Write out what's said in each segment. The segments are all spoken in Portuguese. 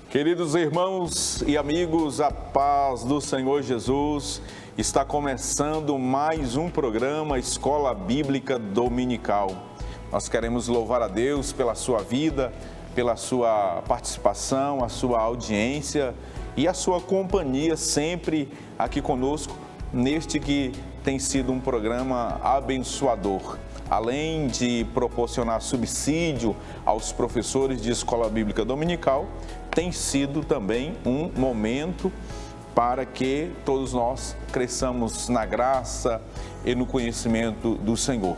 Queridos irmãos e amigos, a paz do Senhor Jesus. Está começando mais um programa Escola Bíblica Dominical. Nós queremos louvar a Deus pela sua vida, pela sua participação, a sua audiência e a sua companhia sempre aqui conosco, neste que tem sido um programa abençoador. Além de proporcionar subsídio aos professores de Escola Bíblica Dominical, tem sido também um momento para que todos nós cresçamos na graça e no conhecimento do Senhor.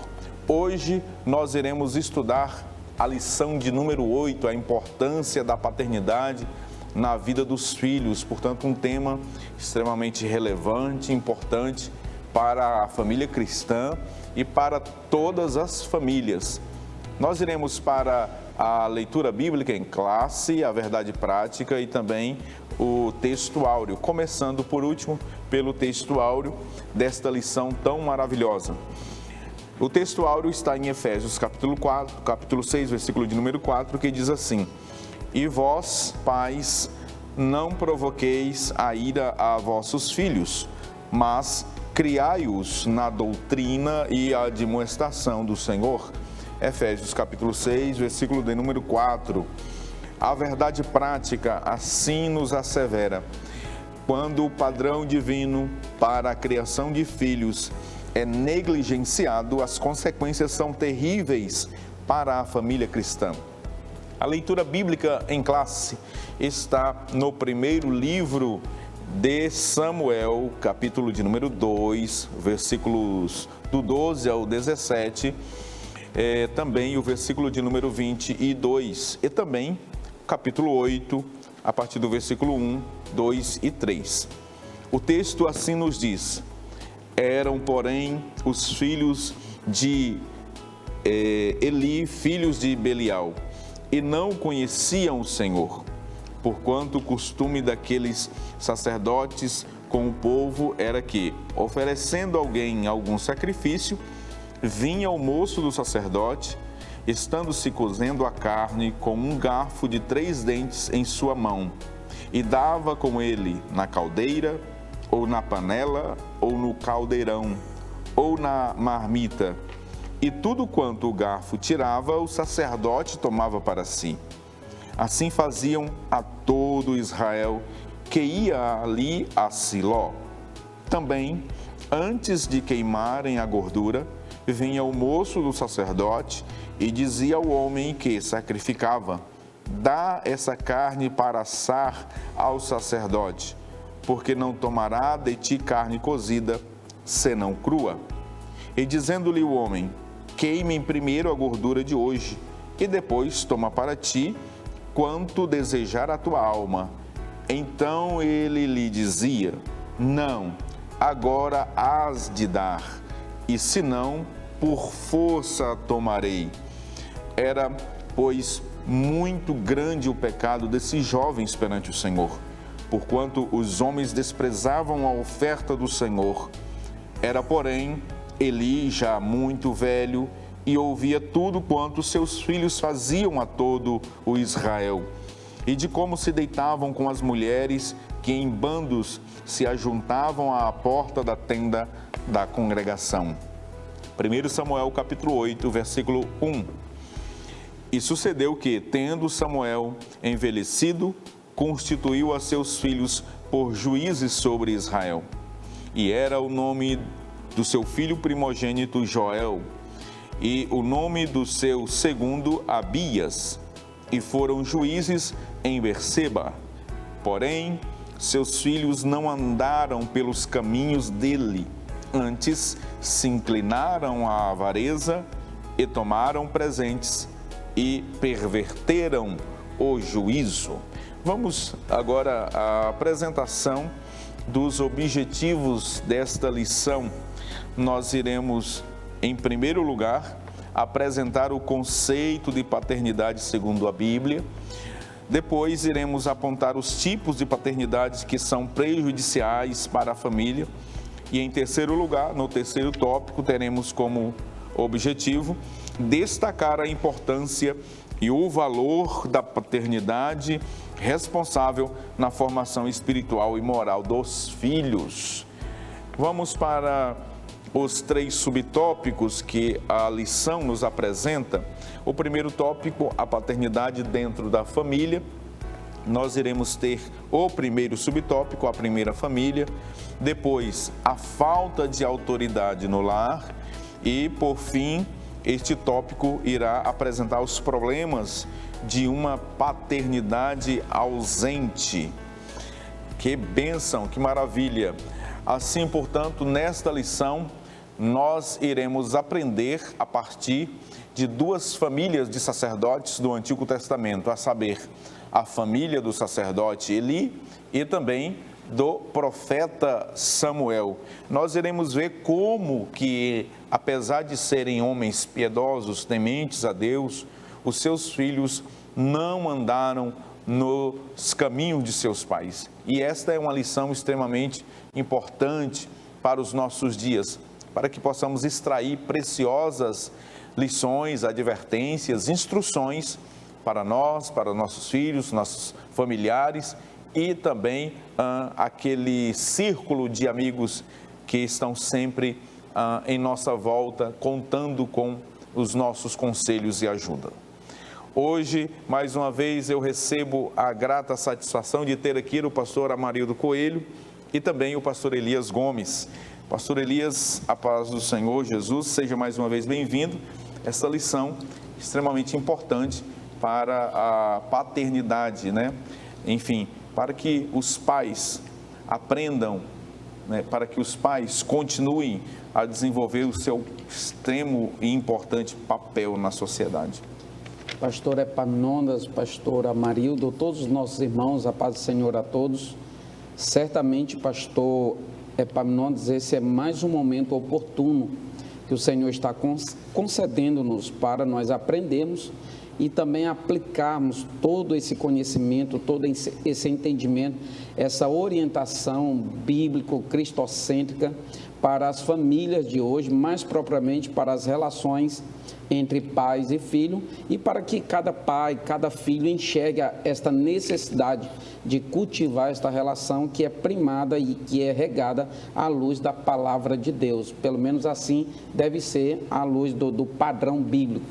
Hoje nós iremos estudar a lição de número 8, a importância da paternidade na vida dos filhos. Portanto, um tema extremamente relevante, importante para a família cristã e para todas as famílias. Nós iremos para a leitura bíblica em classe, a verdade prática e também o texto áureo, começando por último pelo texto áureo desta lição tão maravilhosa. O texto áureo está em Efésios capítulo 6, versículo de número 4, que diz assim: E vós, pais, não provoqueis a ira a vossos filhos, mas criai-os na doutrina e a admoestação do Senhor. Efésios capítulo 6, versículo de número 4. A verdade prática assim nos assevera: quando o padrão divino para a criação de filhos é negligenciado, as consequências são terríveis para a família cristã. A leitura bíblica em classe está no primeiro livro de Samuel, capítulo de número 2, versículos do 12 ao 17, também o versículo de número 22 e também capítulo 8, a partir do versículo 1, 2 e 3. O texto assim nos diz: Eram, porém, os filhos de Eli, filhos de Belial, e não conheciam o Senhor, porquanto o costume daqueles sacerdotes com o povo era que, oferecendo alguém algum sacrifício, vinha o moço do sacerdote, estando-se cozendo a carne com um garfo de 3 dentes em sua mão, e dava com ele na caldeira, ou na panela, ou no caldeirão, ou na marmita, e tudo quanto o garfo tirava, o sacerdote tomava para si. Assim faziam a todo Israel que ia ali a Siló. Também, antes de queimarem a gordura, vinha o moço do sacerdote e dizia ao homem que sacrificava: Dá essa carne para assar ao sacerdote, porque não tomará de ti carne cozida, senão crua. E dizendo-lhe o homem: Queime primeiro a gordura de hoje, e depois toma para ti quanto desejar a tua alma. Então ele lhe dizia: Não, agora hás de dar, e se não, por força tomarei. Era, pois, muito grande o pecado desses jovens perante o Senhor, porquanto os homens desprezavam a oferta do Senhor. Era, porém, Eli já muito velho, e ouvia tudo quanto seus filhos faziam a todo o Israel, e de como se deitavam com as mulheres que em bandos se ajuntavam à porta da tenda da congregação. 1 Samuel capítulo 8, versículo 1. E sucedeu que, tendo Samuel envelhecido, constituiu a seus filhos por juízes sobre Israel. E era o nome do seu filho primogênito Joel, e o nome do seu segundo Abias, e foram juízes em Berseba. Porém, seus filhos não andaram pelos caminhos dele, antes se inclinaram à avareza e tomaram presentes e perverteram o juízo. Vamos agora à apresentação dos objetivos desta lição. Nós iremos, em primeiro lugar, apresentar o conceito de paternidade segundo a Bíblia. Depois iremos apontar os tipos de paternidades que são prejudiciais para a família. E em terceiro lugar, no terceiro tópico, teremos como objetivo destacar a importância e o valor da paternidade responsável na formação espiritual e moral dos filhos. Vamos para os 3 subtópicos que a lição nos apresenta. O primeiro tópico, a paternidade dentro da família. Nós iremos ter o primeiro subtópico, a primeira família, depois a falta de autoridade no lar e, por fim, este tópico irá apresentar os problemas de uma paternidade ausente. Que bênção, que maravilha! Assim, portanto, nesta lição, nós iremos aprender a partir de 2 famílias de sacerdotes do Antigo Testamento, a saber, a família do sacerdote Eli e também do profeta Samuel. Nós iremos ver como que, apesar de serem homens piedosos, tementes a Deus, os seus filhos não andaram nos caminhos de seus pais. E esta é uma lição extremamente importante para os nossos dias, para que possamos extrair preciosas lições, advertências, instruções para nós, para nossos filhos, nossos familiares e também aquele círculo de amigos que estão sempre em nossa volta, contando com os nossos conselhos e ajuda. Hoje, mais uma vez, eu recebo a grata satisfação de ter aqui o pastor Amarildo Coelho e também o pastor Elias Gomes. Pastor Elias, a paz do Senhor Jesus, seja mais uma vez bem-vindo. Essa lição extremamente importante para a paternidade, né? Enfim, para que os pais aprendam, né? Para que os pais continuem a desenvolver o seu extremo e importante papel na sociedade. Pastor Epaminondas, pastor Amarildo, todos os nossos irmãos, a paz do Senhor a todos. Certamente, pastor Epaminondas, esse é mais um momento oportuno que o Senhor está concedendo-nos para nós aprendermos e também aplicarmos todo esse conhecimento, todo esse entendimento, essa orientação bíblico-cristocêntrica para as famílias de hoje, mais propriamente para as relações entre pais e filho, e para que cada pai, cada filho enxergue esta necessidade de cultivar esta relação que é primada e que é regada à luz da palavra de Deus. Pelo menos assim deve ser à luz do padrão bíblico.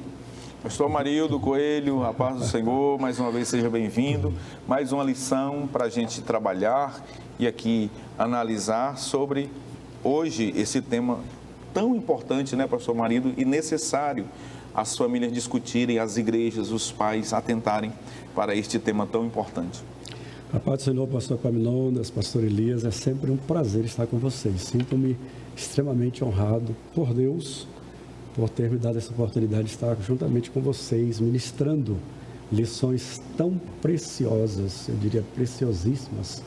Pastor Amarildo Coelho, a paz do Senhor, mais uma vez seja bem-vindo. Mais uma lição para a gente trabalhar e aqui analisar sobre hoje esse tema tão importante, né, pastor Amarildo, e necessário as famílias discutirem, as igrejas, os pais atentarem para este tema tão importante. A paz do Senhor, pastor Epaminondas, pastor Elias, é sempre um prazer estar com vocês. Sinto-me extremamente honrado por Deus, por ter me dado essa oportunidade de estar juntamente com vocês, ministrando lições tão preciosas, eu diria preciosíssimas,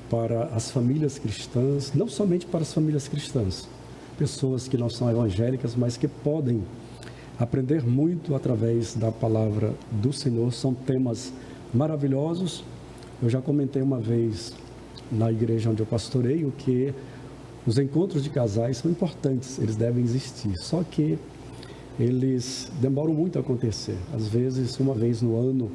para as famílias cristãs, não somente para as famílias cristãs, pessoas que não são evangélicas, mas que podem aprender muito através da palavra do Senhor. São temas maravilhosos. Eu já comentei uma vez na igreja onde eu pastoreio que os encontros de casais são importantes, eles devem existir, só que eles demoram muito a acontecer, às vezes uma vez no ano,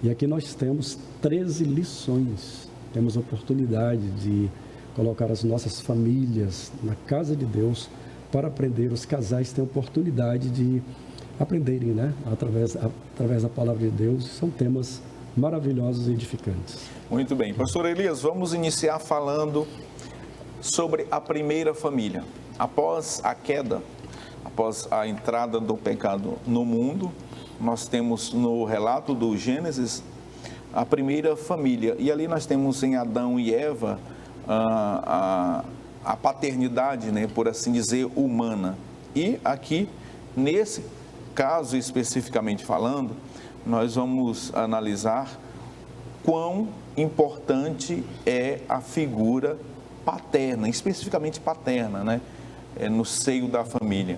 e aqui nós temos 13 lições, temos oportunidade de colocar as nossas famílias na casa de Deus para aprender. Os casais têm oportunidade de aprenderem, né? Através da palavra de Deus. São temas maravilhosos e edificantes. Muito bem. Pastor Elias, vamos iniciar falando sobre a primeira família. Após a queda, após a entrada do pecado no mundo, nós temos no relato do Gênesis a primeira família. E ali nós temos em Adão e Eva a paternidade, né, por assim dizer, humana. E aqui, nesse caso especificamente falando, nós vamos analisar quão importante é a figura paterna, especificamente paterna, né, no seio da família.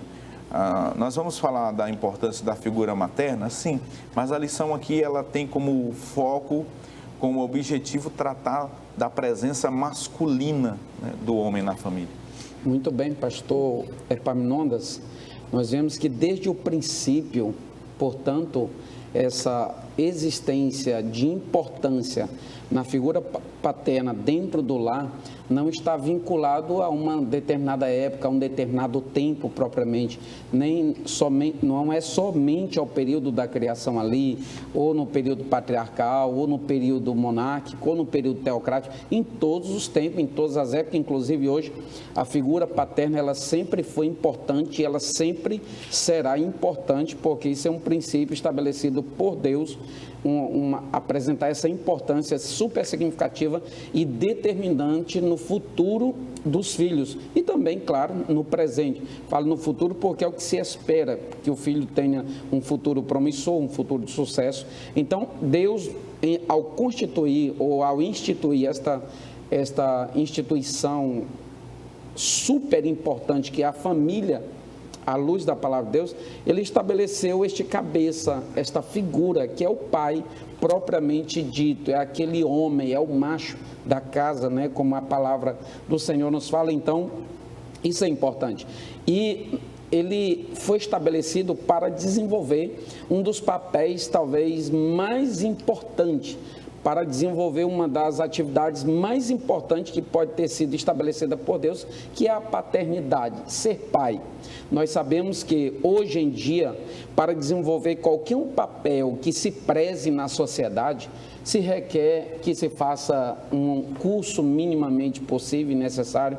Nós vamos falar da importância da figura materna, sim, mas a lição aqui ela tem como foco, como objetivo, tratar da presença masculina, né, do homem na família. Muito bem, pastor Epaminondas. Nós vemos que desde o princípio, Portanto, essa existência de importância na figura paterna dentro do lar não está vinculado a uma determinada época, a um determinado tempo propriamente, nem somente, não é somente ao período da criação ali, ou no período patriarcal, ou no período monárquico, ou no período teocrático, em todos os tempos, em todas as épocas, inclusive hoje, a figura paterna ela sempre foi importante e ela sempre será importante, porque isso é um princípio estabelecido por Deus, apresentar essa importância super significativa e determinante no futuro dos filhos e também, claro, no presente. Falo no futuro porque é o que se espera, que o filho tenha um futuro promissor, um futuro de sucesso. Então, Deus, ao constituir ou ao instituir esta instituição super importante que é a família, à luz da palavra de Deus, ele estabeleceu este cabeça, esta figura que é o pai propriamente dito, é aquele homem, é o macho da casa, né? Como a palavra do Senhor nos fala. Então, isso é importante. E ele foi estabelecido para desenvolver um dos papéis talvez mais importantes, para desenvolver uma das atividades mais importantes que pode ter sido estabelecida por Deus, que é a paternidade, ser pai. Nós sabemos que hoje em dia, para desenvolver qualquer um papel que se preze na sociedade, se requer que se faça um curso minimamente possível e necessário,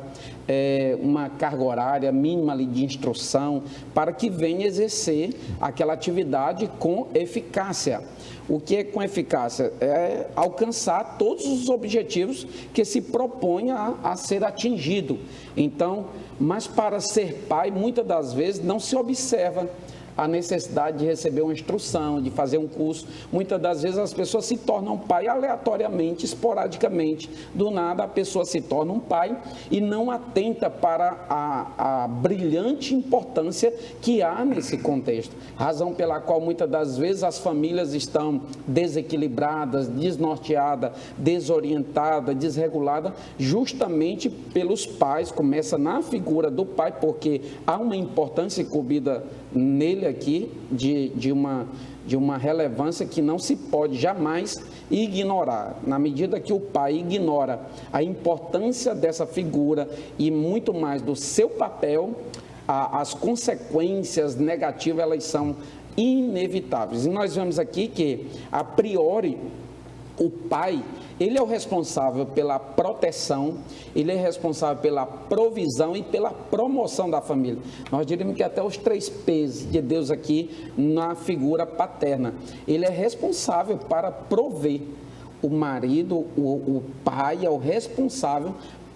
uma carga horária mínima ali de instrução, para que venha exercer aquela atividade com eficácia. O que é com eficácia? É alcançar todos os objetivos que se propõe a ser atingido. Então, mas para ser pai, muitas das vezes não se observa a necessidade de receber uma instrução, de fazer um curso. Muitas das vezes as pessoas se tornam pai aleatoriamente, esporadicamente. Do nada a pessoa se torna um pai e não atenta para a brilhante importância que há nesse contexto. Razão pela qual muitas das vezes as famílias estão desequilibradas, desnorteadas, desorientadas, desreguladas, justamente pelos pais. Começa na figura do pai, porque há uma importância incumbida nele aqui de uma relevância que não se pode jamais ignorar. Na medida que o pai ignora a importância dessa figura e muito mais do seu papel, as consequências negativas elas são inevitáveis. E nós vemos aqui que, a priori, o pai, ele é o responsável pela proteção, ele é responsável pela provisão e pela promoção da família. Nós diríamos que até os 3 P's de Deus aqui na figura paterna. Ele é responsável para prover. O marido, o pai é o responsável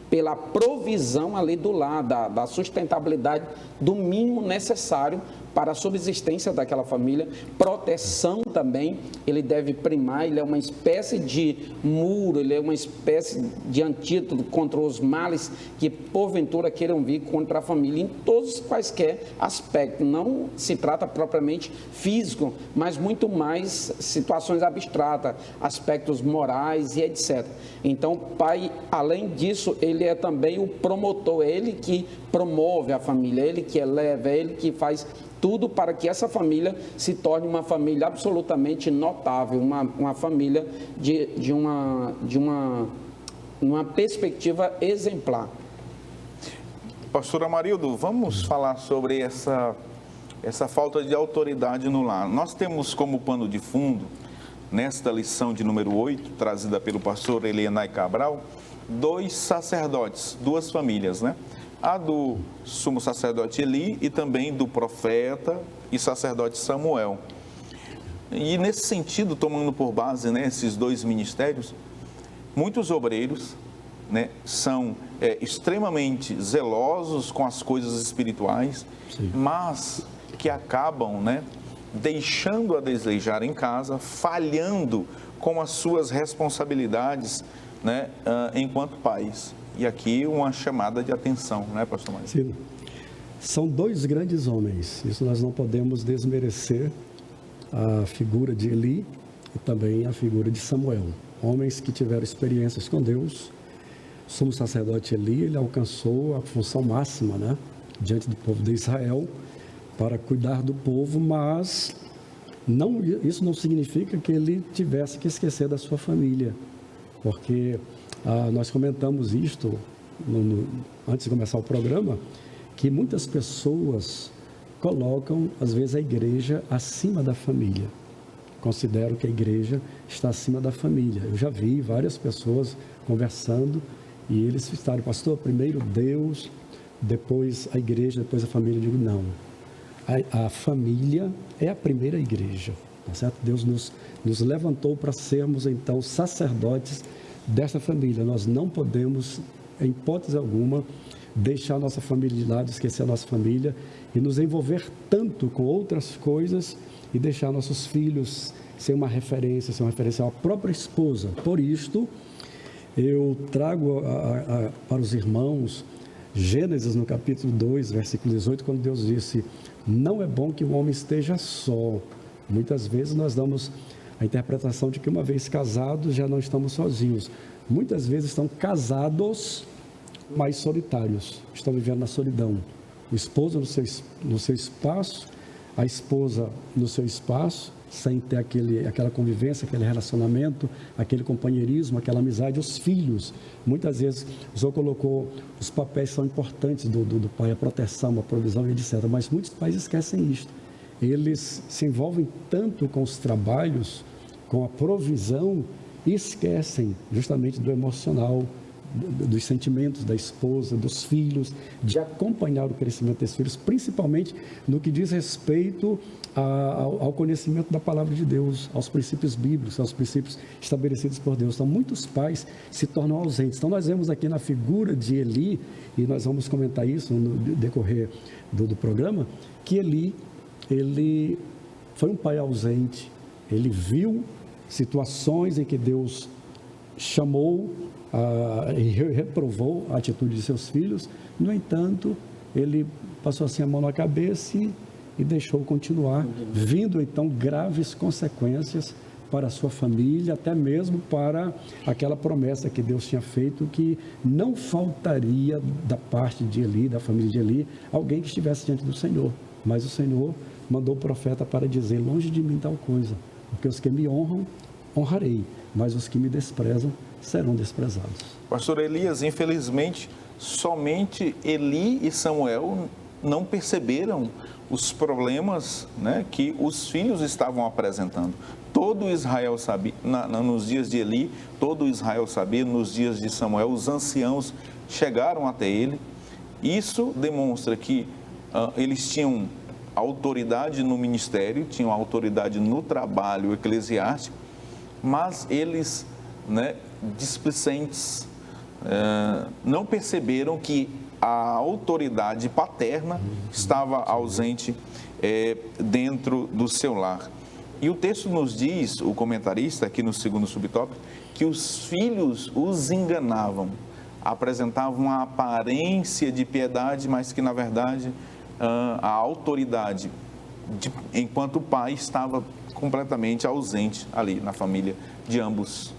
pela provisão ali do lar, da sustentabilidade do mínimo necessário para a subsistência daquela família. Proteção também, ele deve primar, ele é uma espécie de muro, ele é uma espécie de antídoto contra os males que porventura queiram vir contra a família, em todos os quaisquer aspectos. Não se trata propriamente físico, mas muito mais situações abstratas, aspectos morais e etc. Então, o pai, além disso, ele é também o promotor, é ele que promove a família, é ele que eleva, é ele que faz tudo para que essa família se torne uma família absolutamente notável, uma família de uma perspectiva exemplar. Pastor Amarildo, vamos falar sobre essa falta de autoridade no lar. Nós temos como pano de fundo, nesta lição de número 8, trazida pelo pastor Elienay Cabral, 2 sacerdotes, 2 famílias, né? A do sumo sacerdote Eli e também do profeta e sacerdote Samuel. E nesse sentido, tomando por base, né, esses 2 ministérios, muitos obreiros, né, são extremamente zelosos com as coisas espirituais, sim, mas que acabam, né, deixando a desejar em casa, falhando com as suas responsabilidades, né, enquanto pais. E aqui uma chamada de atenção, né, pastor Mário? Sim. São 2 grandes homens, isso nós não podemos desmerecer a figura de Eli e também a figura de Samuel. Homens que tiveram experiências com Deus. O sumo sacerdote Eli, ele alcançou a função máxima, diante do povo de Israel, para cuidar do povo, mas Isso não significa que ele tivesse que esquecer da sua família, porque nós comentamos isto antes de começar o programa, que muitas pessoas colocam, às vezes, a igreja acima da família. Considero que a igreja está acima da família. Eu já vi várias pessoas conversando e eles estavam, pastor, primeiro Deus, depois a igreja, depois a família. Eu digo, não. A família é a primeira igreja, tá certo? Deus nos levantou para sermos, então, sacerdotes dessa família. Nós não podemos, em hipótese alguma, deixar a nossa família de lado, esquecer a nossa família e nos envolver tanto com outras coisas e deixar nossos filhos ser uma referência à própria esposa. Por isto, eu trago para os irmãos Gênesis, no capítulo 2, versículo 18, quando Deus disse, não é bom que o homem esteja só. Muitas vezes nós damos a interpretação de que uma vez casados já não estamos sozinhos. Muitas vezes estão casados, mas solitários, estão vivendo na solidão. O esposo no seu espaço, a esposa no seu espaço, sem ter aquela convivência, aquele relacionamento, aquele companheirismo, aquela amizade. Os filhos, muitas vezes, o Senhor colocou, os papéis são importantes do pai, a proteção, a provisão, etc. Mas muitos pais esquecem isto. Eles se envolvem tanto com os trabalhos, com a provisão, e esquecem justamente do emocional, dos sentimentos da esposa, dos filhos, de acompanhar o crescimento desses filhos, principalmente no que diz respeito ao conhecimento da palavra de Deus, aos princípios bíblicos, aos princípios estabelecidos por Deus. Então, muitos pais se tornam ausentes. Então, nós vemos aqui na figura de Eli, e nós vamos comentar isso no decorrer do programa, que ele foi um pai ausente, ele viu situações em que Deus chamou e reprovou a atitude de seus filhos. No entanto, ele passou assim a mão na cabeça e deixou continuar, vindo então graves consequências para a sua família, até mesmo para aquela promessa que Deus tinha feito, que não faltaria da parte de Eli, da família de Eli, alguém que estivesse diante do Senhor. Mas o Senhor mandou o profeta para dizer, longe de mim tal coisa, porque os que me honram, honrarei, mas os que me desprezam, serão desprezados. Pastor Elias, infelizmente, somente Eli e Samuel não perceberam os problemas, né, que os filhos estavam apresentando. Todo Israel sabia, nos dias de Eli, todo Israel sabia, nos dias de Samuel, os anciãos chegaram até ele. Isso demonstra que eles tinham autoridade no ministério, tinham autoridade no trabalho eclesiástico, mas eles, displicentes, não perceberam que a autoridade paterna estava ausente dentro do seu lar. E o texto nos diz, o comentarista aqui no segundo subtópico, que os filhos os enganavam, apresentavam uma aparência de piedade, mas que na verdade a autoridade, enquanto o pai, estava completamente ausente ali na família de ambos.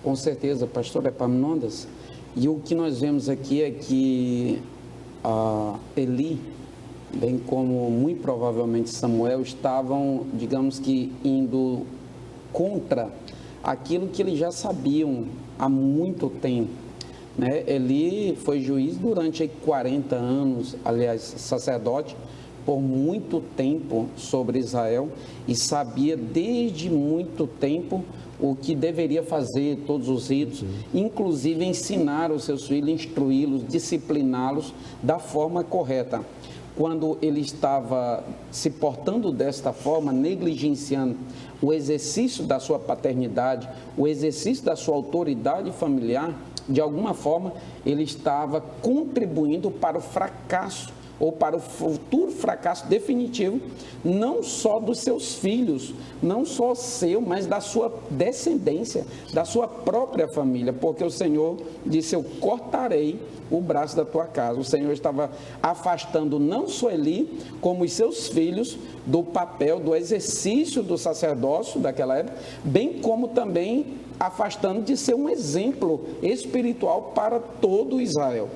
Com certeza, pastor Epaminondas. E o que nós vemos aqui é que Eli, bem como muito provavelmente Samuel, estavam, digamos que, indo contra aquilo que eles já sabiam há muito tempo. Eli foi juiz durante 40 anos, aliás, sacerdote, por muito tempo sobre Israel, e sabia desde muito tempo o que deveria fazer, todos os ritos, inclusive ensinar os seus filhos, instruí-los, discipliná-los da forma correta. Quando ele estava se portando desta forma, negligenciando o exercício da sua paternidade, o exercício da sua autoridade familiar, de alguma forma ele estava contribuindo para o fracasso, ou para o futuro fracasso definitivo, não só dos seus filhos, não só seu, mas da sua descendência, da sua própria família, porque o Senhor disse, eu cortarei o braço da tua casa. O Senhor estava afastando não só Eli, como os seus filhos, do papel, do exercício do sacerdócio daquela época, bem como também afastando de ser um exemplo espiritual para todo Israel.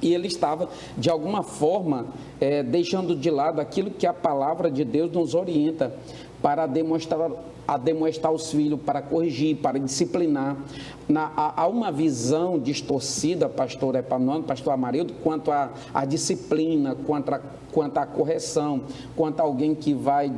E ele estava, de alguma forma, deixando de lado aquilo que a palavra de Deus nos orienta, para demonstrar os filhos, para corrigir, para disciplinar. Há uma visão distorcida, pastor Epaminondas, pastor Amarildo, quanto à disciplina, quanto à correção, quanto a alguém que vai,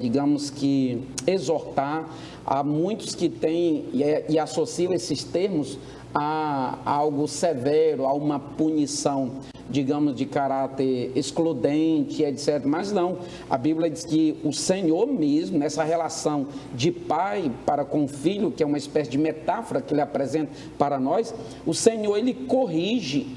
digamos que, exortar. Há muitos que têm e associam esses termos a algo severo, a uma punição, digamos, de caráter excludente, etc. Mas não, a Bíblia diz que o Senhor mesmo, nessa relação de pai para com filho, que é uma espécie de metáfora que ele apresenta para nós, o Senhor, ele corrige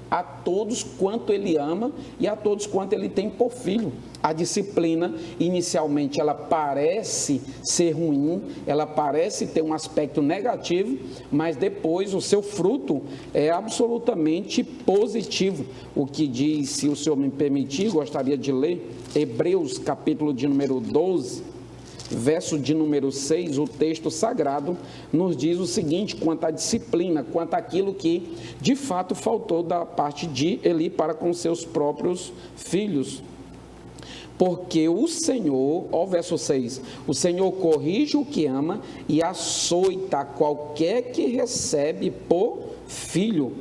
a todos quanto ele ama e a todos quanto ele tem por filho. A disciplina, inicialmente, ela parece ser ruim, ela parece ter um aspecto negativo, mas depois o seu fruto é absolutamente positivo. O que diz, se o senhor me permitir, gostaria de ler, Hebreus, capítulo de número 12, verso de número 6, o texto sagrado nos diz o seguinte, quanto à disciplina, quanto àquilo que de fato faltou da parte de Eli para com seus próprios filhos. Porque o Senhor, ó verso 6, o Senhor corrige o que ama e açoita qualquer que recebe por filho.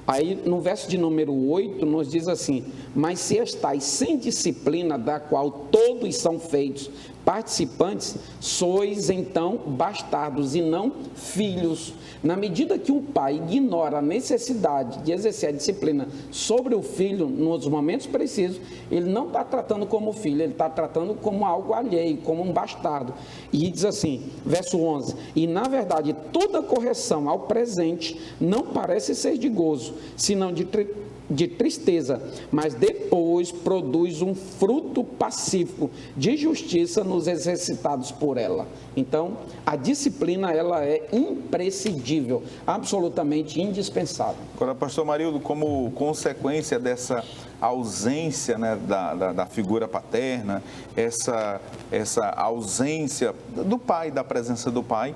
Aí no verso de número 8 nos diz assim, mas se estáis sem disciplina, da qual todos são feitos participantes, sois então bastardos e não filhos. Na medida que o pai ignora a necessidade de exercer a disciplina sobre o filho nos momentos precisos, ele não está tratando como filho, ele está tratando como algo alheio, como um bastardo. E diz assim, verso 11, e na verdade toda correção ao presente não parece ser de gozo, senão de tristeza, mas depois produz um fruto pacífico de justiça nos exercitados por ela. Então, a disciplina, ela é imprescindível, absolutamente indispensável. Agora, pastor Marildo, como consequência dessa ausência, né, da figura paterna, essa ausência do pai, da presença do pai,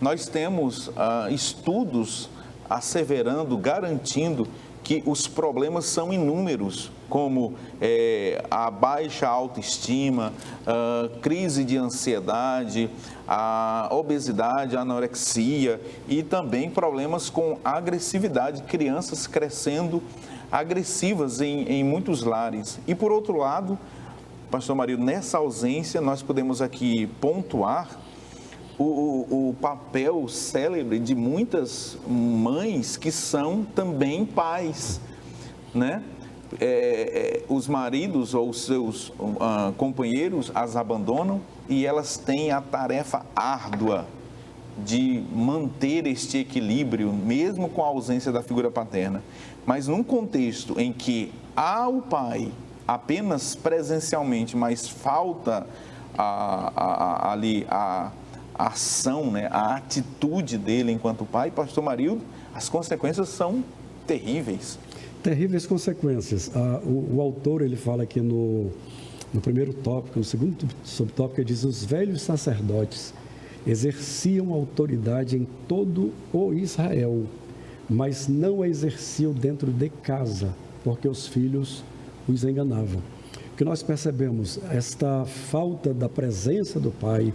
nós temos estudos asseverando, garantindo que os problemas são inúmeros, como a baixa autoestima, crise de ansiedade, a obesidade, a anorexia e também problemas com agressividade, crianças crescendo agressivas em muitos lares. E por outro lado, pastor Marildo, nessa ausência nós podemos aqui pontuar o papel célebre de muitas mães que são também pais, né? Os maridos ou os seus companheiros as abandonam e elas têm a tarefa árdua de manter este equilíbrio, mesmo com a ausência da figura paterna. Mas num contexto em que há o pai apenas presencialmente, mas falta ali a ação, né, a atitude dele enquanto pai, pastor Marildo, as consequências são terríveis. Terríveis consequências. O autor, ele fala aqui no primeiro tópico, no segundo subtópico, ele diz, os velhos sacerdotes exerciam autoridade em todo o Israel, mas não a exerciam dentro de casa, porque os filhos os enganavam. O que nós percebemos, esta falta da presença do pai,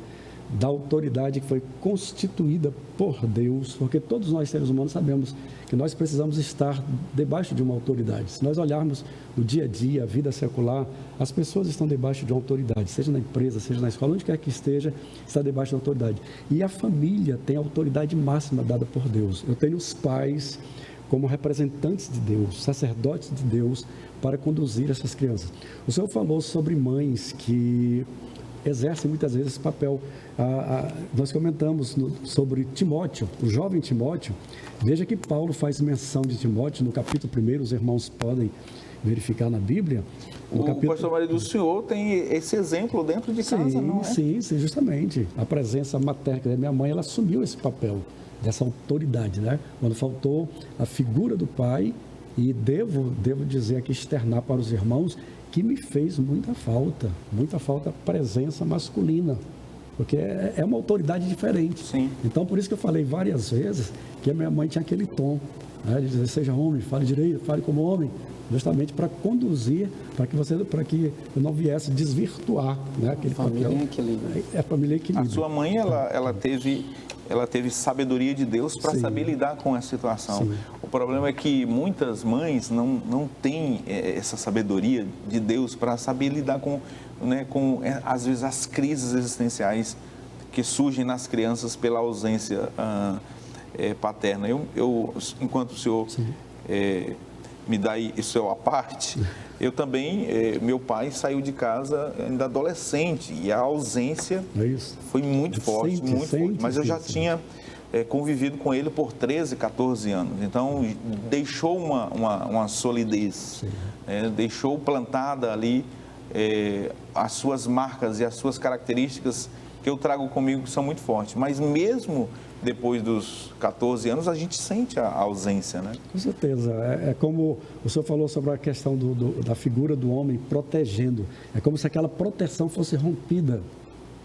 da autoridade que foi constituída por Deus, porque todos nós seres humanos sabemos que nós precisamos estar debaixo de uma autoridade. Se nós olharmos no dia a dia, a vida secular, as pessoas estão debaixo de uma autoridade, seja na empresa, seja na escola, onde quer que esteja, está debaixo da autoridade. E a família tem a autoridade máxima dada por Deus. Eu tenho os pais como representantes de Deus, sacerdotes de Deus, para conduzir essas crianças. O Senhor falou sobre mães que exercem muitas vezes esse papel. Nós comentamos sobre Timóteo, o jovem Timóteo. Veja que Paulo faz menção de Timóteo no capítulo 1, os irmãos podem verificar na Bíblia. Pastor Maria do Senhor tem esse exemplo dentro de casa, não é? Sim, justamente. A presença materna da minha mãe, ela assumiu esse papel, dessa autoridade, né? Quando faltou a figura do pai, e devo dizer aqui, externar para os irmãos, que me fez muita falta a presença masculina, porque é uma autoridade diferente. Sim. Então, por isso que eu falei várias vezes que a minha mãe tinha aquele tom, né, de dizer, seja homem, fale direito, fale como homem, justamente para conduzir, para que eu não viesse desvirtuar, né, aquele Família papel. em equilíbrio. É família em A equilíbrio. sua mãe, ela teve sabedoria de Deus para Sim. saber lidar com essa situação. Sim. O problema é que muitas mães não têm essa sabedoria de Deus para saber lidar com, né, às vezes, as crises existenciais que surgem nas crianças pela ausência paterna. Eu, enquanto o senhor me dá isso à parte, eu também, meu pai saiu de casa ainda adolescente e a ausência foi muito forte, mas eu já tinha convivido com ele por 13, 14 anos, então deixou uma solidez, deixou plantada ali as suas marcas e as suas características que eu trago comigo que são muito fortes, mas mesmo depois dos 14 anos, a gente sente a ausência, né? Com certeza. É como o senhor falou sobre a questão da figura do homem protegendo. É como se aquela proteção fosse rompida.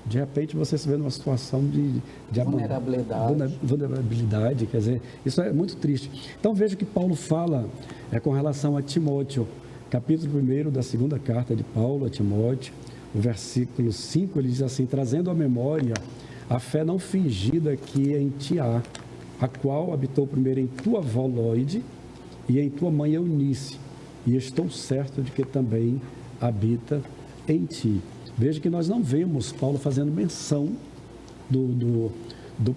De repente, você se vê numa situação de vulnerabilidade. Quer dizer, isso é muito triste. Então, veja o que Paulo fala com relação a Timóteo. Capítulo 1 da segunda carta de Paulo a Timóteo, o versículo 5, ele diz assim: trazendo à memória a fé não fingida que em ti há, a qual habitou primeiro em tua avó Lóide e em tua mãe Eunice, e estou certo de que também habita em ti. Veja que nós não vemos Paulo fazendo menção do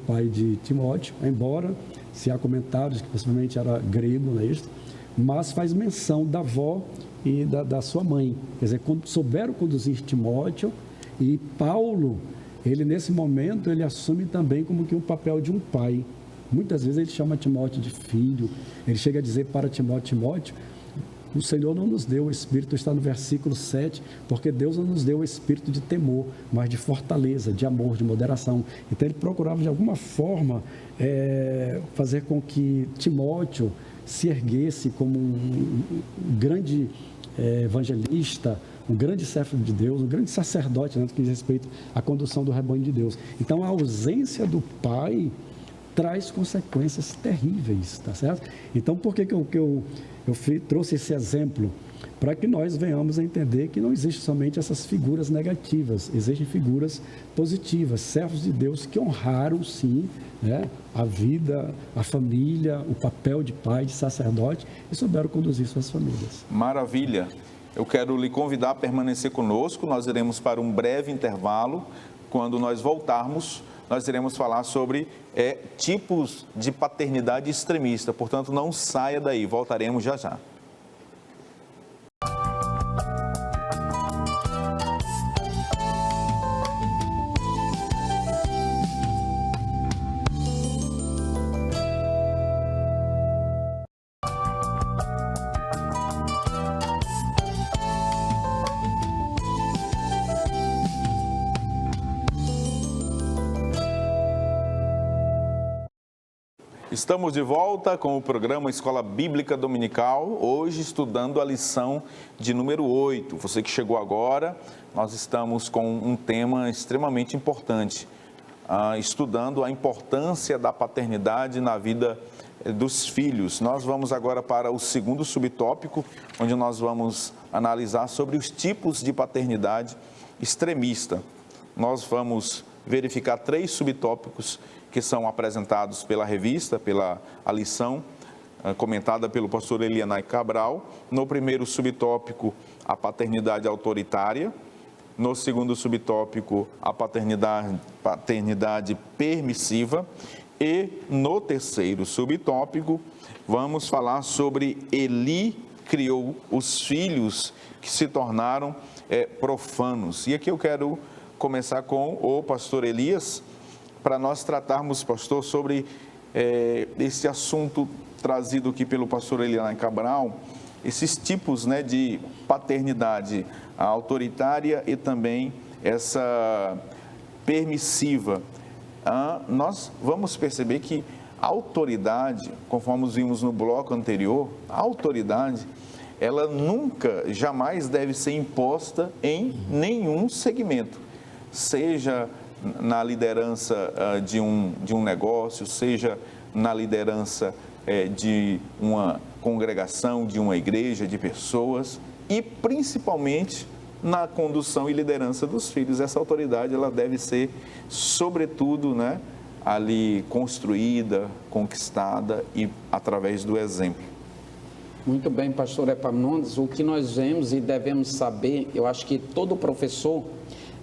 pai de Timóteo, embora se há comentários que possivelmente era grego, não é isso? Mas faz menção da avó e da sua mãe. Quer dizer, quando souberam conduzir Timóteo, e Paulo, ele nesse momento, ele assume também como que um papel de um pai. Muitas vezes ele chama Timóteo de filho, ele chega a dizer para Timóteo, o Senhor não nos deu o espírito, está no versículo 7, porque Deus não nos deu o espírito de temor, mas de fortaleza, de amor, de moderação. Então ele procurava de alguma forma fazer com que Timóteo se erguesse como um grande evangelista, um grande servo de Deus, um grande sacerdote, né, que diz respeito à condução do rebanho de Deus. Então, a ausência do pai traz consequências terríveis, tá certo? Então, por que eu trouxe esse exemplo? Para que nós venhamos a entender que não existe somente essas figuras negativas, existem figuras positivas, servos de Deus que honraram, sim, né, a vida, a família, o papel de pai, de sacerdote, e souberam conduzir suas famílias. Maravilha! Eu quero lhe convidar a permanecer conosco, nós iremos para um breve intervalo. Quando nós voltarmos, nós iremos falar sobre tipos de paternidade extremista, portanto não saia daí, voltaremos já já. Estamos de volta com o programa Escola Bíblica Dominical, hoje estudando a lição de número 8. Você que chegou agora, nós estamos com um tema extremamente importante, estudando a importância da paternidade na vida dos filhos. Nós vamos agora para o segundo subtópico, onde nós vamos analisar sobre os tipos de paternidade extremista. Nós vamos verificar 3 subtópicos que são apresentados pela revista, pela lição comentada pelo pastor Elianai Cabral. No primeiro subtópico, a paternidade autoritária. No segundo subtópico, a paternidade permissiva. E no terceiro subtópico, vamos falar sobre Eli criou os filhos que se tornaram profanos. E aqui eu quero começar com o pastor Elias, para nós tratarmos, pastor, sobre esse assunto trazido aqui pelo pastor Elianai Cabral, esses tipos, né, de paternidade autoritária e também essa permissiva. Nós vamos perceber que a autoridade, conforme vimos no bloco anterior, a autoridade, ela nunca, jamais deve ser imposta em nenhum segmento, seja na liderança de um negócio, seja na liderança de uma congregação, de uma igreja, de pessoas e principalmente na condução e liderança dos filhos. Essa autoridade ela deve ser, sobretudo, né, ali construída, conquistada e através do exemplo. Muito bem, pastor Epaminondas, o que nós vemos e devemos saber, eu acho que todo professor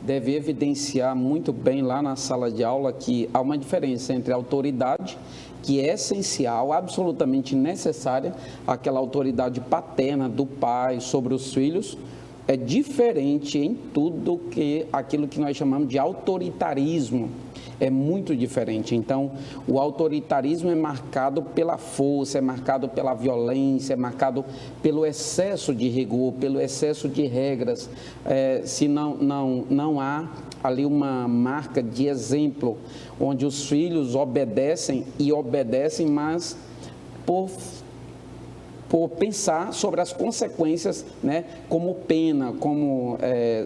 deve evidenciar muito bem lá na sala de aula que há uma diferença entre a autoridade, que é essencial, absolutamente necessária, aquela autoridade paterna do pai sobre os filhos, é diferente em tudo que aquilo que nós chamamos de autoritarismo. É muito diferente. Então, o autoritarismo é marcado pela força, é marcado pela violência, é marcado pelo excesso de rigor, pelo excesso de regras. Se não há ali uma marca de exemplo, onde os filhos obedecem, mas por pensar sobre as consequências, né, como pena, como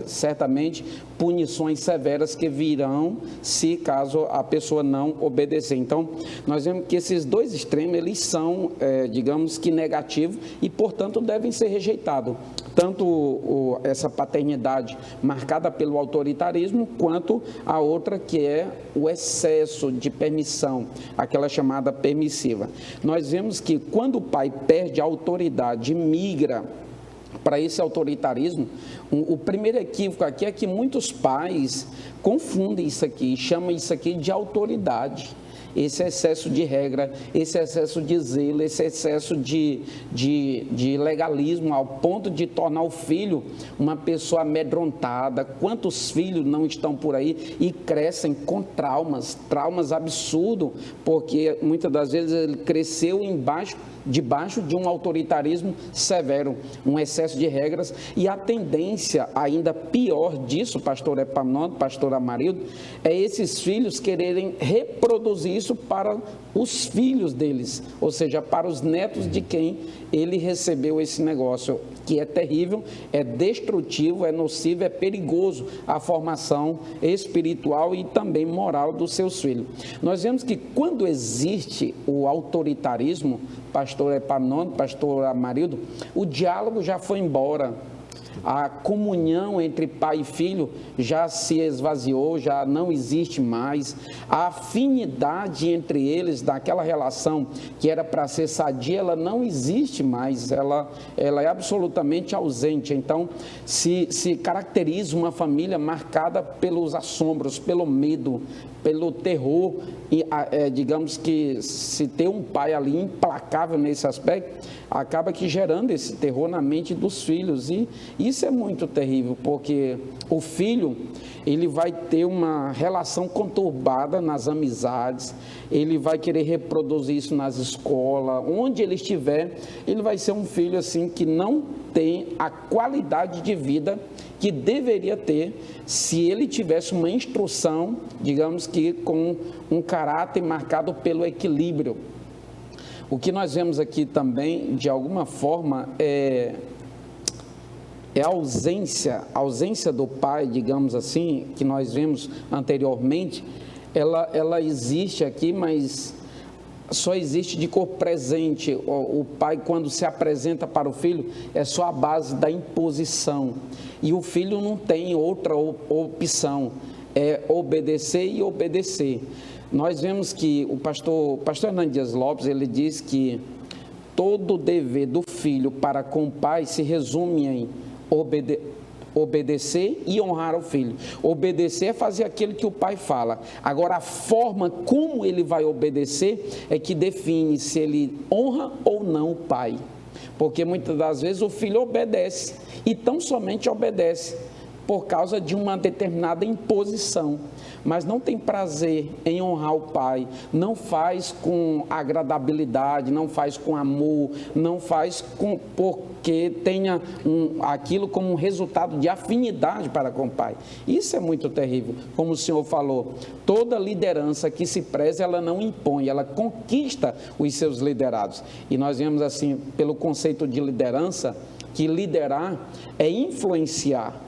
certamente punições severas que virão se caso a pessoa não obedecer. Então, nós vemos que esses dois extremos, eles são, digamos que negativos e, portanto, devem ser rejeitados. Tanto essa paternidade marcada pelo autoritarismo, quanto a outra que é o excesso de permissão, aquela chamada permissiva. Nós vemos que quando o pai perde a autoridade, migra para esse autoritarismo, o primeiro equívoco aqui é que muitos pais confundem isso aqui, chamam isso aqui de autoridade. Esse excesso de regra, esse excesso de zelo, esse excesso de legalismo, ao ponto de tornar o filho uma pessoa amedrontada. Quantos filhos não estão por aí e crescem com traumas absurdos, porque muitas das vezes ele cresceu debaixo de um autoritarismo severo, um excesso de regras, e a tendência ainda pior disso, pastor Epaminondas, pastor Amarildo, é esses filhos quererem reproduzir isso para os filhos deles, ou seja, para os netos de quem ele recebeu esse negócio, que é terrível, é destrutivo, é nocivo, é perigoso a formação espiritual e também moral dos seus filhos. Nós vemos que quando existe o autoritarismo, pastor Epaminondas, pastor Amarildo, o diálogo já foi embora. A comunhão entre pai e filho já se esvaziou, já não existe mais. A afinidade entre eles, daquela relação que era para ser sadia, ela não existe mais, ela é absolutamente ausente. Então, se caracteriza uma família marcada pelos assombros, pelo medo, pelo terror, e digamos que se ter um pai ali implacável nesse aspecto, acaba que gerando esse terror na mente dos filhos, e isso é muito terrível, porque o filho, ele vai ter uma relação conturbada nas amizades, ele vai querer reproduzir isso nas escolas, onde ele estiver, ele vai ser um filho assim que não tem a qualidade de vida que deveria ter se ele tivesse uma instrução, digamos que com um caráter marcado pelo equilíbrio. O que nós vemos aqui também, de alguma forma, é a ausência do pai, digamos assim, que nós vimos anteriormente, ela existe aqui, mas só existe de corpo presente. O pai, quando se apresenta para o filho, é só a base da imposição. E o filho não tem outra opção, é obedecer e obedecer. Nós vemos que o pastor Hernandes Dias Lopes, ele diz que todo o dever do filho para com o pai se resume em obedecer e honrar o filho. Obedecer é fazer aquilo que o pai fala. Agora, a forma como ele vai obedecer é que define se ele honra ou não o pai. Porque muitas das vezes o filho obedece, e tão somente obedece por causa de uma determinada imposição, mas não tem prazer em honrar o pai, não faz com agradabilidade, não faz com amor, não faz porque tenha aquilo como um resultado de afinidade para com o pai. Isso é muito terrível. Como o senhor falou, toda liderança que se preze, ela não impõe, ela conquista os seus liderados. E nós vemos assim, pelo conceito de liderança, que liderar é influenciar.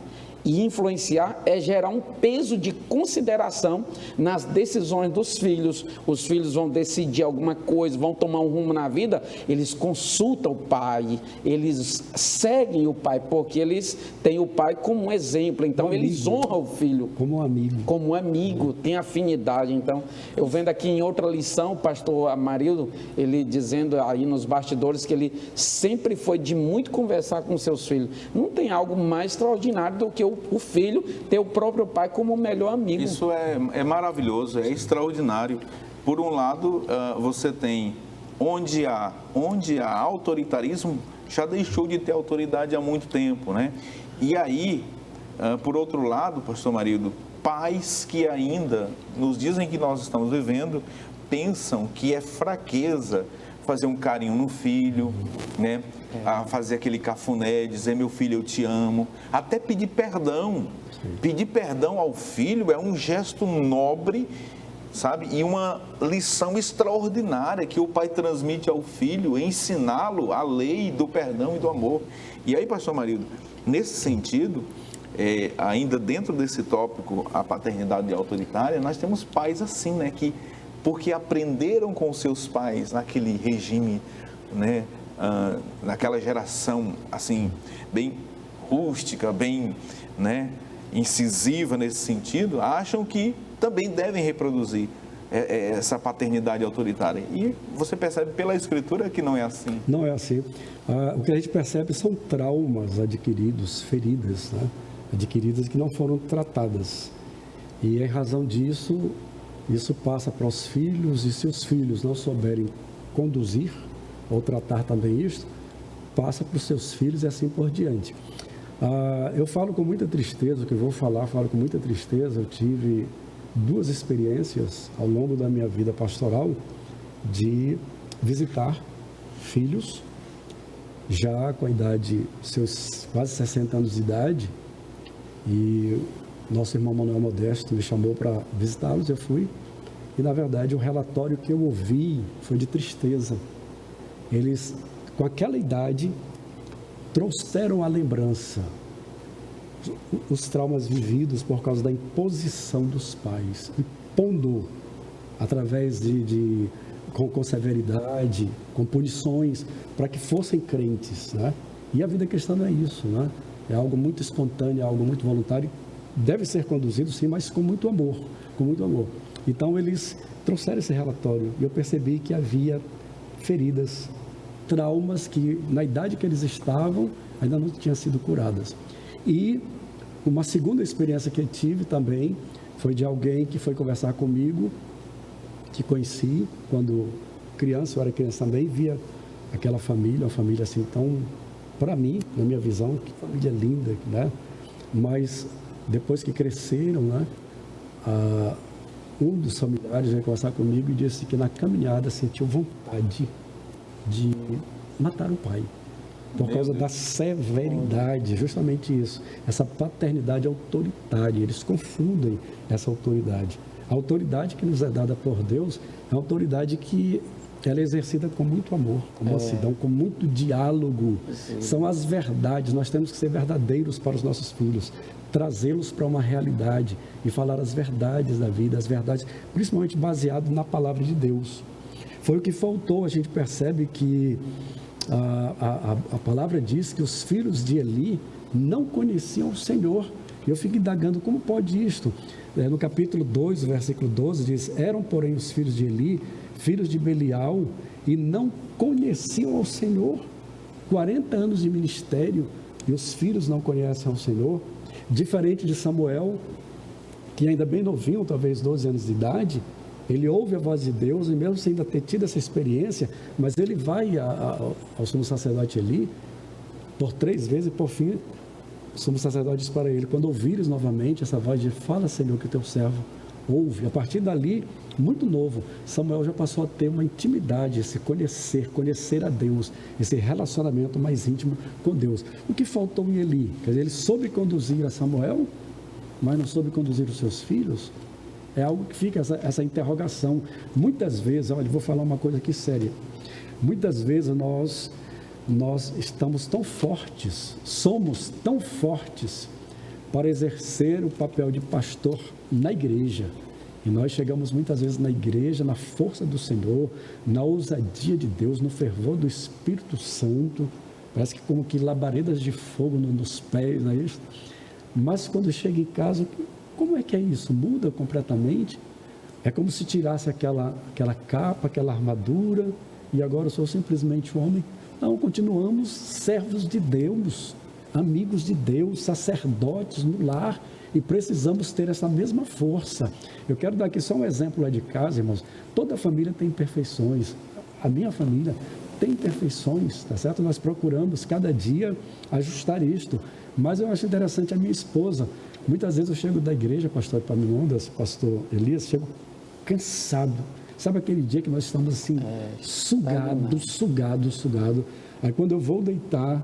E influenciar é gerar um peso de consideração nas decisões dos filhos. Os filhos vão decidir alguma coisa, vão tomar um rumo na vida, eles consultam o pai, eles seguem o pai, porque eles têm o pai como um exemplo. Então, eles honram o filho. Como um amigo. Como um amigo, tem afinidade. Então, eu vendo aqui em outra lição, o pastor Amarildo, ele dizendo aí nos bastidores que ele sempre foi de muito conversar com seus filhos. Não tem algo mais extraordinário do que o filho ter o próprio pai como o melhor amigo. Isso é maravilhoso, é extraordinário. Por um lado, você tem onde há autoritarismo, já deixou de ter autoridade há muito tempo, né? E aí, por outro lado, pastor Marildo, pais que ainda, nos dias em que nós estamos vivendo, pensam que é fraqueza fazer um carinho no filho, né? A fazer aquele cafuné, dizer meu filho eu te amo, até pedir perdão. Pedir perdão ao filho é um gesto nobre, sabe? E uma lição extraordinária que o pai transmite ao filho, ensiná-lo a lei do perdão e do amor. E aí, pastor Marildo, nesse sentido, ainda dentro desse tópico, a paternidade autoritária, nós temos pais assim, né? Que, porque aprenderam com seus pais naquele regime, né? Naquela geração, assim, bem rústica, bem, né, incisiva nesse sentido, acham que também devem reproduzir essa paternidade autoritária. E você percebe pela Escritura que não é assim. Não é assim. O que a gente percebe são traumas adquiridos, feridas, né? Adquiridas que não foram tratadas. E em razão disso, isso passa para os filhos, e se os filhos não souberem conduzir ou tratar também isso, passa para os seus filhos e assim por diante. Eu falo com muita tristeza, o que eu vou falar, falo com muita tristeza. Eu tive 2 experiências ao longo da minha vida pastoral de visitar filhos já com a idade, seus quase 60 anos de idade, e nosso irmão Manuel Modesto me chamou para visitá-los, eu fui, e na verdade o relatório que eu ouvi foi de tristeza. Eles, com aquela idade, trouxeram à lembrança os traumas vividos por causa da imposição dos pais, impondo através com severidade, com punições, para que fossem crentes, né? E a vida cristã não é isso, né? É algo muito espontâneo, é algo muito voluntário, deve ser conduzido sim, mas com muito amor, com muito amor. Então eles trouxeram esse relatório e eu percebi que havia feridas, traumas que na idade que eles estavam ainda não tinham sido curadas. E uma segunda experiência que eu tive também foi de alguém que foi conversar comigo, que conheci quando criança, eu era criança também, via aquela família, uma família assim tão, para mim, na minha visão, que família linda, né? Mas depois que cresceram, né? Um dos familiares veio conversar comigo e disse que na caminhada sentiu vontade de matar o pai, por causa da severidade, justamente isso, essa paternidade autoritária. Eles confundem essa autoridade. A autoridade que nos é dada por Deus é uma autoridade que ela é exercida com muito amor, com mansidão, com muito diálogo. Sim. São as verdades, nós temos que ser verdadeiros para os nossos filhos, trazê-los para uma realidade e falar as verdades da vida, as verdades, principalmente baseado na palavra de Deus. Foi o que faltou. A gente percebe que a palavra diz que os filhos de Eli não conheciam o Senhor. Eu fico indagando como pode isto. No capítulo 2, versículo 12, diz: eram, porém, os filhos de Eli, filhos de Belial, e não conheciam ao Senhor. 40 anos de ministério e os filhos não conhecem ao Senhor. Diferente de Samuel, que ainda bem novinho, talvez 12 anos de idade, ele ouve a voz de Deus, e mesmo sem ainda ter tido essa experiência, mas ele vai ao sumo sacerdote Eli por 3 vezes, e por fim o sumo sacerdote diz para ele: quando ouvires novamente essa voz, de fala, Senhor, que o teu servo ouve. A partir dali, muito novo, Samuel já passou a ter uma intimidade, esse conhecer a Deus, esse relacionamento mais íntimo com Deus. O que faltou em Eli? Quer dizer, ele soube conduzir a Samuel, mas não soube conduzir os seus filhos? É algo que fica essa interrogação. Muitas vezes, olha, vou falar uma coisa aqui séria. Muitas vezes nós estamos tão fortes, somos tão fortes para exercer o papel de pastor na igreja. E nós chegamos muitas vezes na igreja, na força do Senhor, na ousadia de Deus, no fervor do Espírito Santo, parece que como que labaredas de fogo nos pés, não é isso? Mas quando chega em casa, como é que é isso? Muda completamente? É como se tirasse aquela capa, aquela armadura, e agora eu sou simplesmente um homem. Não, continuamos servos de Deus, amigos de Deus, sacerdotes no lar, e precisamos ter essa mesma força. Eu quero dar aqui só um exemplo lá de casa, irmãos. Toda família tem imperfeições. A minha família tem imperfeições, tá certo? Nós procuramos cada dia ajustar isto. Mas eu acho interessante a minha esposa. Muitas vezes eu chego da igreja, pastor Epaminondas, pastor Elias, chego cansado. Sabe aquele dia que nós estamos assim, sugado. Aí quando eu vou deitar,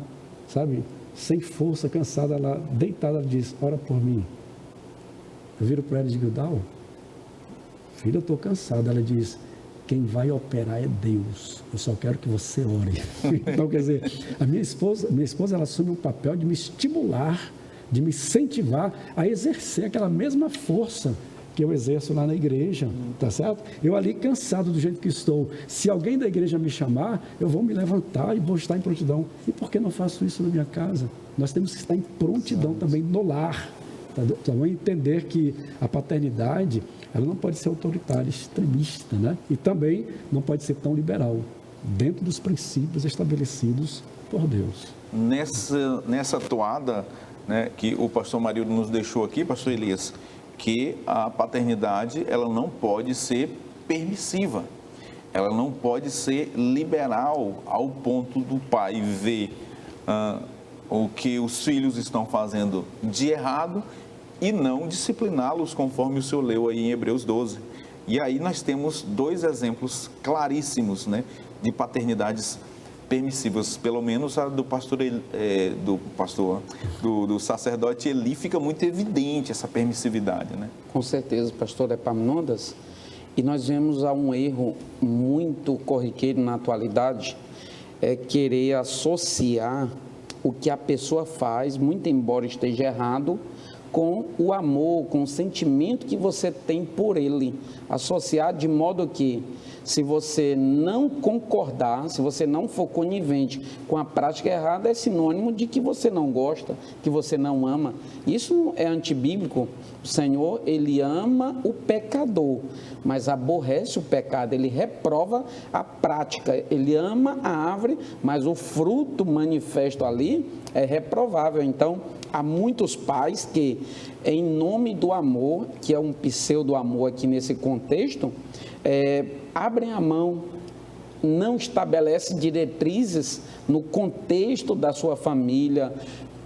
sabe, sem força, cansada, ela deitada, ela diz, ora por mim. Eu viro para ela e digo, Dal, filha, eu estou cansada. Ela diz, quem vai operar é Deus, eu só quero que você ore. Então, quer dizer, a minha esposa ela assume um papel de me estimular, de me incentivar a exercer aquela mesma força que eu exerço lá na igreja, tá certo? Eu ali cansado do jeito que estou, se alguém da igreja me chamar, eu vou me levantar e vou estar em prontidão. E por que não faço isso na minha casa? Nós temos que estar em prontidão também no lar. Vamos entender que a paternidade, ela não pode ser autoritária, extremista, né? E também não pode ser tão liberal, dentro dos princípios estabelecidos por Deus. Nessa toada, né, que o pastor Marildo nos deixou aqui, pastor Elias, que a paternidade, ela não pode ser permissiva, ela não pode ser liberal ao ponto do pai ver o que os filhos estão fazendo de errado e não discipliná-los, conforme o senhor leu aí em Hebreus 12. E aí nós temos dois exemplos claríssimos, né, de paternidades permissivas, pelo menos a do do sacerdote Eli fica muito evidente essa permissividade, né? Com certeza, pastor Epaminondas, e nós vemos um erro muito corriqueiro na atualidade, é querer associar o que a pessoa faz, muito embora esteja errado, com o amor, com o sentimento que você tem por ele, associar de modo que, se você não concordar, se você não for conivente com a prática errada, é sinônimo de que você não gosta, que você não ama. Isso é antibíblico. O Senhor, Ele ama o pecador, mas aborrece o pecado, Ele reprova a prática. Ele ama a árvore, mas o fruto manifesto ali é reprovável. Então, há muitos pais que, em nome do amor, que é um pseudo-amor aqui nesse contexto, abrem a mão, não estabelece diretrizes no contexto da sua família,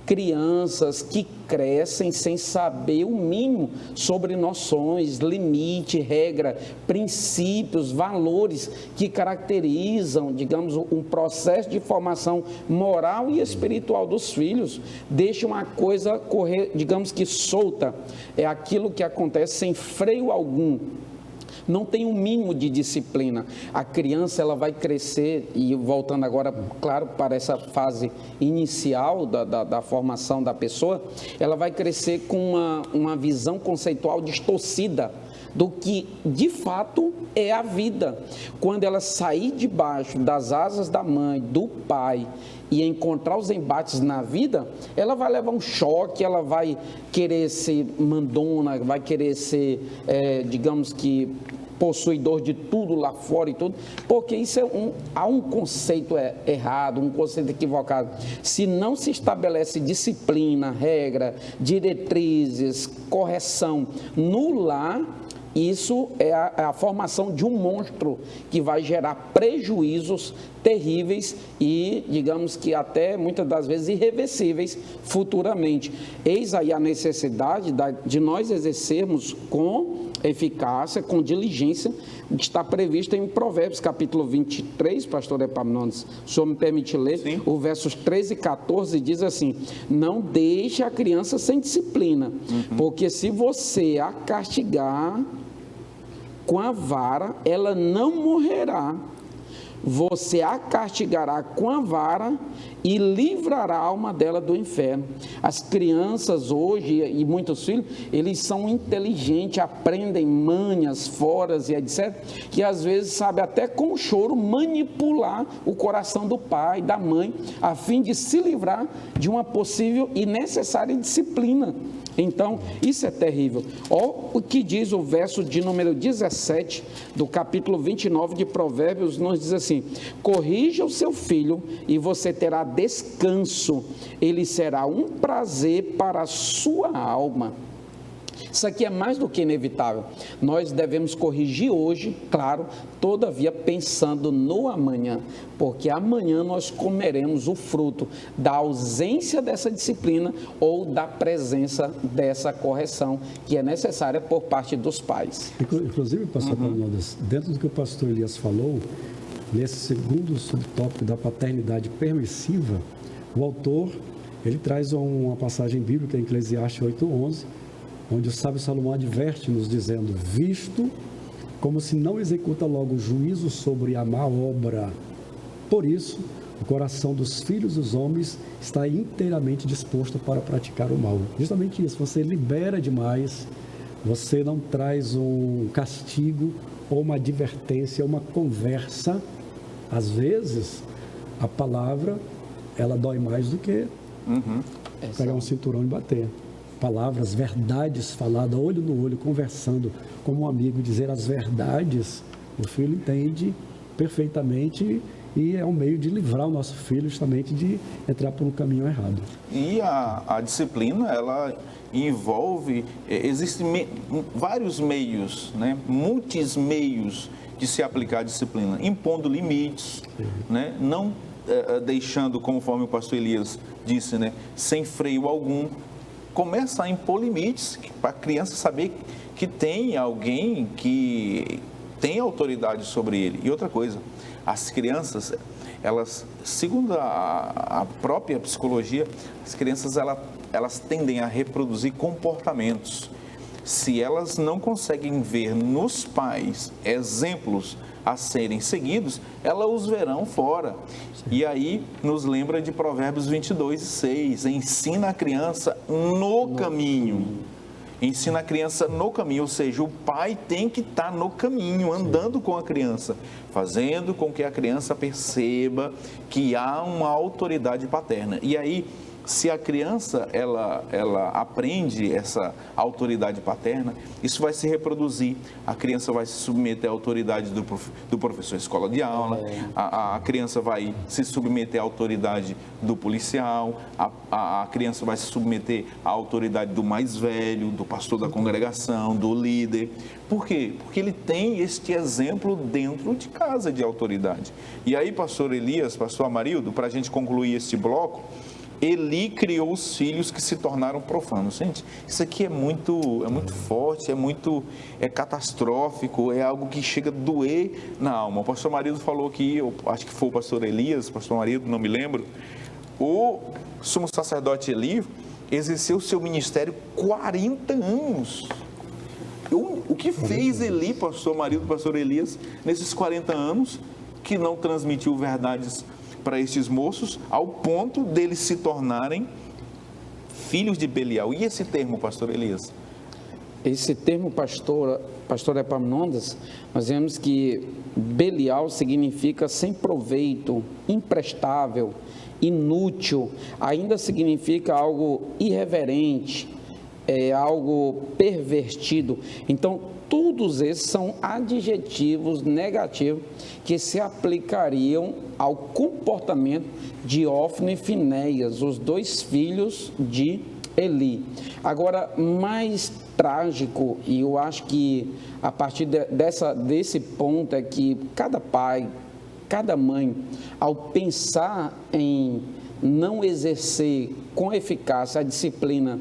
crianças que crescem sem saber o mínimo sobre noções, limite, regra, princípios, valores que caracterizam, digamos, um processo de formação moral e espiritual dos filhos. Deixam a coisa correr, digamos que solta, é aquilo que acontece sem freio algum. Não tem um mínimo de disciplina. A criança, ela vai crescer, e voltando agora, claro, para essa fase inicial da formação da pessoa, ela vai crescer com uma visão conceitual distorcida do que, de fato, é a vida. Quando ela sair debaixo das asas da mãe, do pai, e encontrar os embates na vida, ela vai levar um choque, ela vai querer ser mandona, vai querer ser, digamos que, possuidor de tudo lá fora e tudo, porque isso há um conceito errado, um conceito equivocado. Se não se estabelece disciplina, regra, diretrizes, correção no lar, isso é a formação de um monstro que vai gerar prejuízos terríveis e, digamos que até muitas das vezes irreversíveis futuramente. Eis aí a necessidade de nós exercermos com eficácia, com diligência, o que está previsto em Provérbios, capítulo 23, pastor Epaminondas, o senhor me permite ler? Sim. O versos 13 e 14 diz assim: não deixe a criança sem disciplina, porque se você a castigar com a vara, ela não morrerá, você a castigará com a vara e livrará a alma dela do inferno. As crianças hoje, e muitos filhos, eles são inteligentes, aprendem manhas, foras e etc., que às vezes sabe até com o choro manipular o coração do pai, da mãe, a fim de se livrar de uma possível e necessária disciplina. Então, isso é terrível. Olha o que diz o verso de número 17 do capítulo 29 de Provérbios, nos diz assim: corrija o seu filho e você terá descanso, ele será um prazer para a sua alma. Isso aqui é mais do que inevitável. Nós devemos corrigir hoje, claro, todavia pensando no amanhã, porque amanhã nós comeremos o fruto da ausência dessa disciplina ou da presença dessa correção que é necessária por parte dos pais. Inclusive, pastor Palmeiras, dentro do que o pastor Elias falou, nesse segundo subtópico da paternidade permissiva, o autor, ele traz uma passagem bíblica em Eclesiastes 8:11, onde o sábio Salomão adverte-nos dizendo: visto como se não executa logo juízo sobre a má obra, por isso o coração dos filhos dos homens está inteiramente disposto para praticar o mal. Justamente isso, você libera demais, você não traz um castigo ou uma advertência, uma conversa. Às vezes a palavra, ela dói mais do que pegar um cinturão e bater. Palavras, verdades faladas, olho no olho, conversando como um amigo, dizer as verdades, o filho entende perfeitamente e é um meio de livrar o nosso filho justamente de entrar por um caminho errado. E a disciplina, ela envolve, existem vários meios, né? Muitos meios de se aplicar a disciplina, impondo limites, né? Não deixando, conforme o pastor Elias disse, né? Sem freio algum. Começa a impor limites para a criança saber que tem alguém que tem autoridade sobre ele. E outra coisa, as crianças, elas, segundo a própria psicologia, as crianças elas tendem a reproduzir comportamentos. Se elas não conseguem ver nos pais exemplos a serem seguidos, elas os verão fora. E aí nos lembra de Provérbios 22:6, ensina a criança no caminho. Ensina a criança no caminho, ou seja, o pai tem que estar no caminho, andando com a criança, fazendo com que a criança perceba que há uma autoridade paterna. E aí, se a criança ela aprende essa autoridade paterna, isso vai se reproduzir. A criança vai se submeter à autoridade do professor de escola de aula, a criança vai se submeter à autoridade do policial, a criança vai se submeter à autoridade do mais velho, do pastor da congregação, do líder. Por quê? Porque ele tem este exemplo dentro de casa de autoridade. E aí, pastor Elias, pastor Amarildo, para a gente concluir este bloco, Eli criou os filhos que se tornaram profanos. Gente, isso aqui é muito forte, é catastrófico, é algo que chega a doer na alma. O pastor Marido falou aqui, eu acho que foi o pastor Elias, pastor Marido, não me lembro, o sumo sacerdote Eli exerceu seu ministério 40 anos. O que fez Eli, pastor Marido, pastor Elias, nesses 40 anos, que não transmitiu verdades para estes moços, ao ponto deles se tornarem filhos de Belial? E esse termo, pastor Elias? Esse termo, pastor Epaminondas, nós vemos que Belial significa sem proveito, imprestável, inútil, ainda significa algo irreverente, algo pervertido. Então, todos esses são adjetivos negativos que se aplicariam ao comportamento de Ófni e Finéias, os dois filhos de Eli. Agora, mais trágico, e eu acho que a partir desse ponto é que cada pai, cada mãe, ao pensar em não exercer com eficácia a disciplina,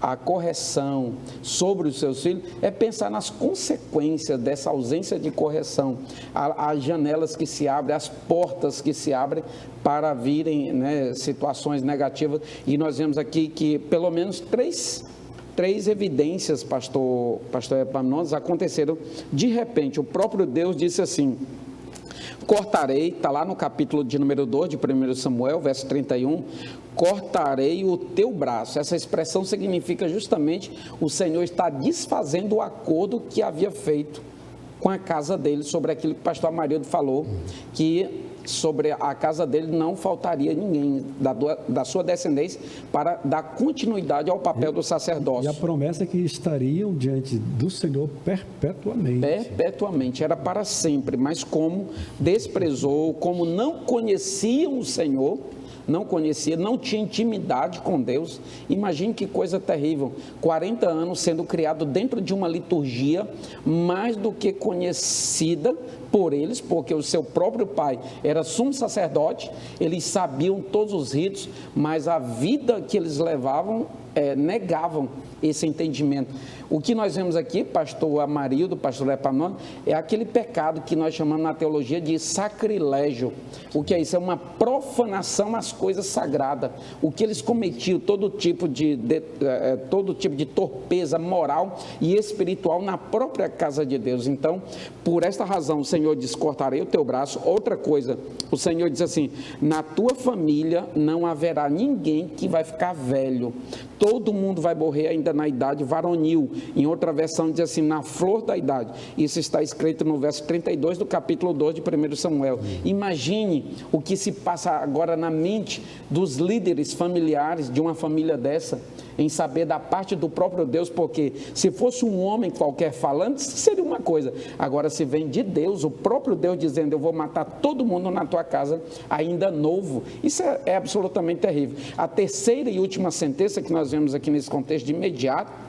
a correção sobre os seus filhos, é pensar nas consequências dessa ausência de correção, as janelas que se abrem, as portas que se abrem para virem, né, situações negativas. E nós vemos aqui que pelo menos três evidências, pastor Epaminondas, aconteceram de repente. O próprio Deus disse assim: Cortarei, está lá no capítulo de número 2 de 1 Samuel, verso 31, cortarei o teu braço. Essa expressão significa justamente o Senhor está desfazendo o acordo que havia feito com a casa dele, sobre aquilo que o pastor Amarildo falou, que sobre a casa dele não faltaria ninguém da sua descendência para dar continuidade ao papel do sacerdócio. E a promessa é que estariam diante do Senhor perpetuamente. Perpetuamente, era para sempre, mas como desprezou, como não conheciam o Senhor, não tinha intimidade com Deus. Imagine que coisa terrível, 40 anos sendo criado dentro de uma liturgia mais do que conhecida por eles, porque o seu próprio pai era sumo sacerdote, eles sabiam todos os ritos, mas a vida que eles levavam negavam esse entendimento. O que nós vemos aqui, pastor Amarildo, pastor Epaminondas, é aquele pecado que nós chamamos na teologia de sacrilégio. O que é isso? É uma profanação às coisas sagradas. O que eles cometiam, todo tipo de torpeza moral e espiritual na própria casa de Deus. Então, por esta razão, o Senhor diz, cortarei o teu braço. Outra coisa, o Senhor diz assim, na tua família não haverá ninguém que vai ficar velho. Todo mundo vai morrer ainda na idade varonil. Em outra versão diz assim, na flor da idade. Isso está escrito no verso 32 do capítulo 2 de 1 Samuel. Imagine o que se passa agora na mente dos líderes familiares de uma família dessa, em saber da parte do próprio Deus, porque se fosse um homem qualquer falando, seria uma coisa. Agora, se vem de Deus, o próprio Deus dizendo, eu vou matar todo mundo na tua casa, ainda novo, isso é absolutamente terrível. A terceira e última sentença que nós vemos aqui nesse contexto de imediato,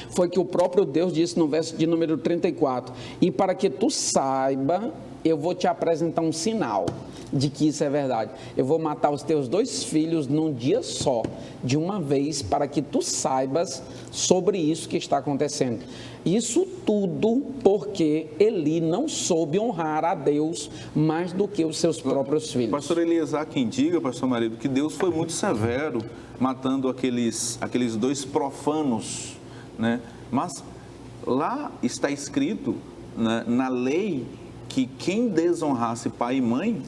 foi que o próprio Deus disse no verso de número 34, e para que tu saiba, eu vou te apresentar um sinal de que isso é verdade. Eu vou matar os teus 2 filhos num dia só, de uma vez, para que tu saibas sobre isso que está acontecendo. Isso tudo porque Eli não soube honrar a Deus mais do que os seus próprios filhos. Pastor Elias, há quem diga, pastor Marido, que Deus foi muito severo matando aqueles 2 profanos, né? Mas lá está escrito, né, na lei, que quem desonrasse pai e mãe,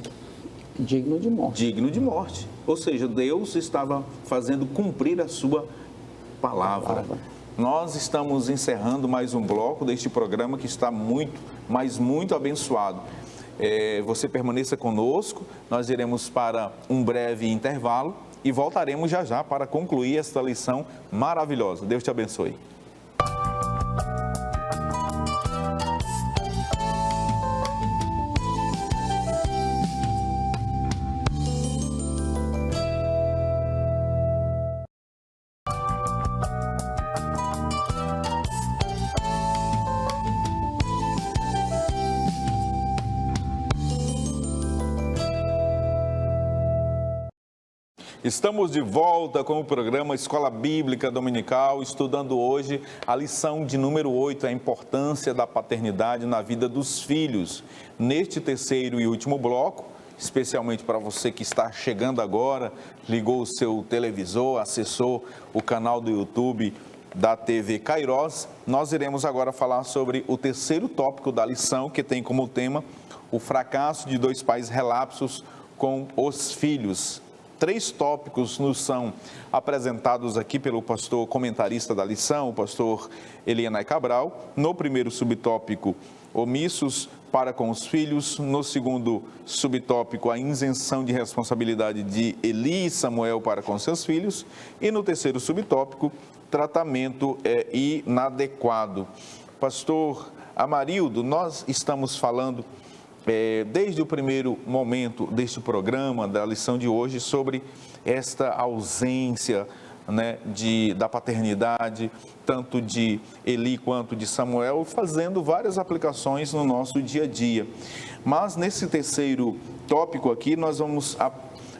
digno de morte. Digno de morte. Ou seja, Deus estava fazendo cumprir a sua palavra. Nós estamos encerrando mais um bloco deste programa que está muito, mas muito abençoado. Você permaneça conosco, nós iremos para um breve intervalo e voltaremos já já para concluir esta lição maravilhosa. Deus te abençoe. Estamos de volta com o programa Escola Bíblica Dominical, estudando hoje a lição de número 8, a importância da paternidade na vida dos filhos. Neste terceiro e último bloco, especialmente para você que está chegando agora, ligou o seu televisor, acessou o canal do YouTube da TV Kairos, nós iremos agora falar sobre o terceiro tópico da lição, que tem como tema o fracasso de 2 pais relapsos com os filhos. 3 tópicos nos são apresentados aqui pelo pastor comentarista da lição, o pastor Elianai Cabral. No primeiro subtópico, omissos para com os filhos. No segundo subtópico, a isenção de responsabilidade de Eli e Samuel para com seus filhos. E no terceiro subtópico, tratamento inadequado. Pastor Amarildo, nós estamos falando desde o primeiro momento deste programa, da lição de hoje, sobre esta ausência, né, da paternidade, tanto de Eli quanto de Samuel, fazendo várias aplicações no nosso dia a dia. Mas nesse terceiro tópico aqui, nós vamos,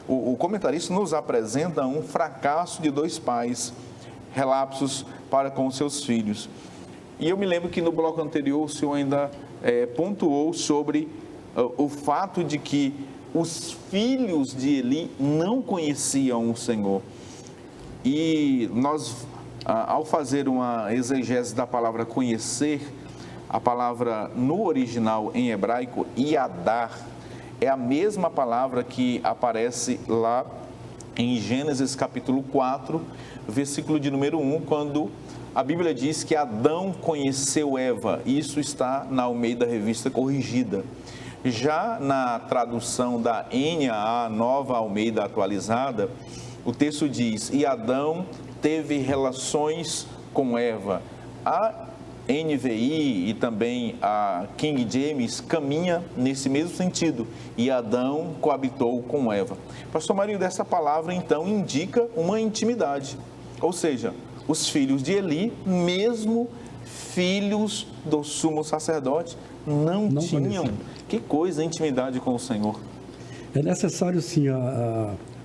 o comentarista nos apresenta um fracasso de 2 pais relapsos para com seus filhos. E eu me lembro que no bloco anterior o senhor ainda pontuou sobre o fato de que os filhos de Eli não conheciam o Senhor. E nós, ao fazer uma exegese da palavra conhecer, A palavra no original em hebraico, Iadar, é a mesma palavra que aparece lá em Gênesis capítulo 4, versículo de número 1, quando a Bíblia diz que Adão conheceu Eva. Isso está na Almeida Revista Corrigida. Já na tradução da NAA, Nova Almeida Atualizada, o texto diz: e Adão teve relações com Eva. A NVI e também a King James caminha nesse mesmo sentido. E Adão coabitou com Eva. Pastor Marinho, essa palavra então indica uma intimidade. Ou seja, os filhos de Eli, mesmo filhos do sumo sacerdote, não tinham. Que coisa, intimidade com o Senhor. É necessário, sim,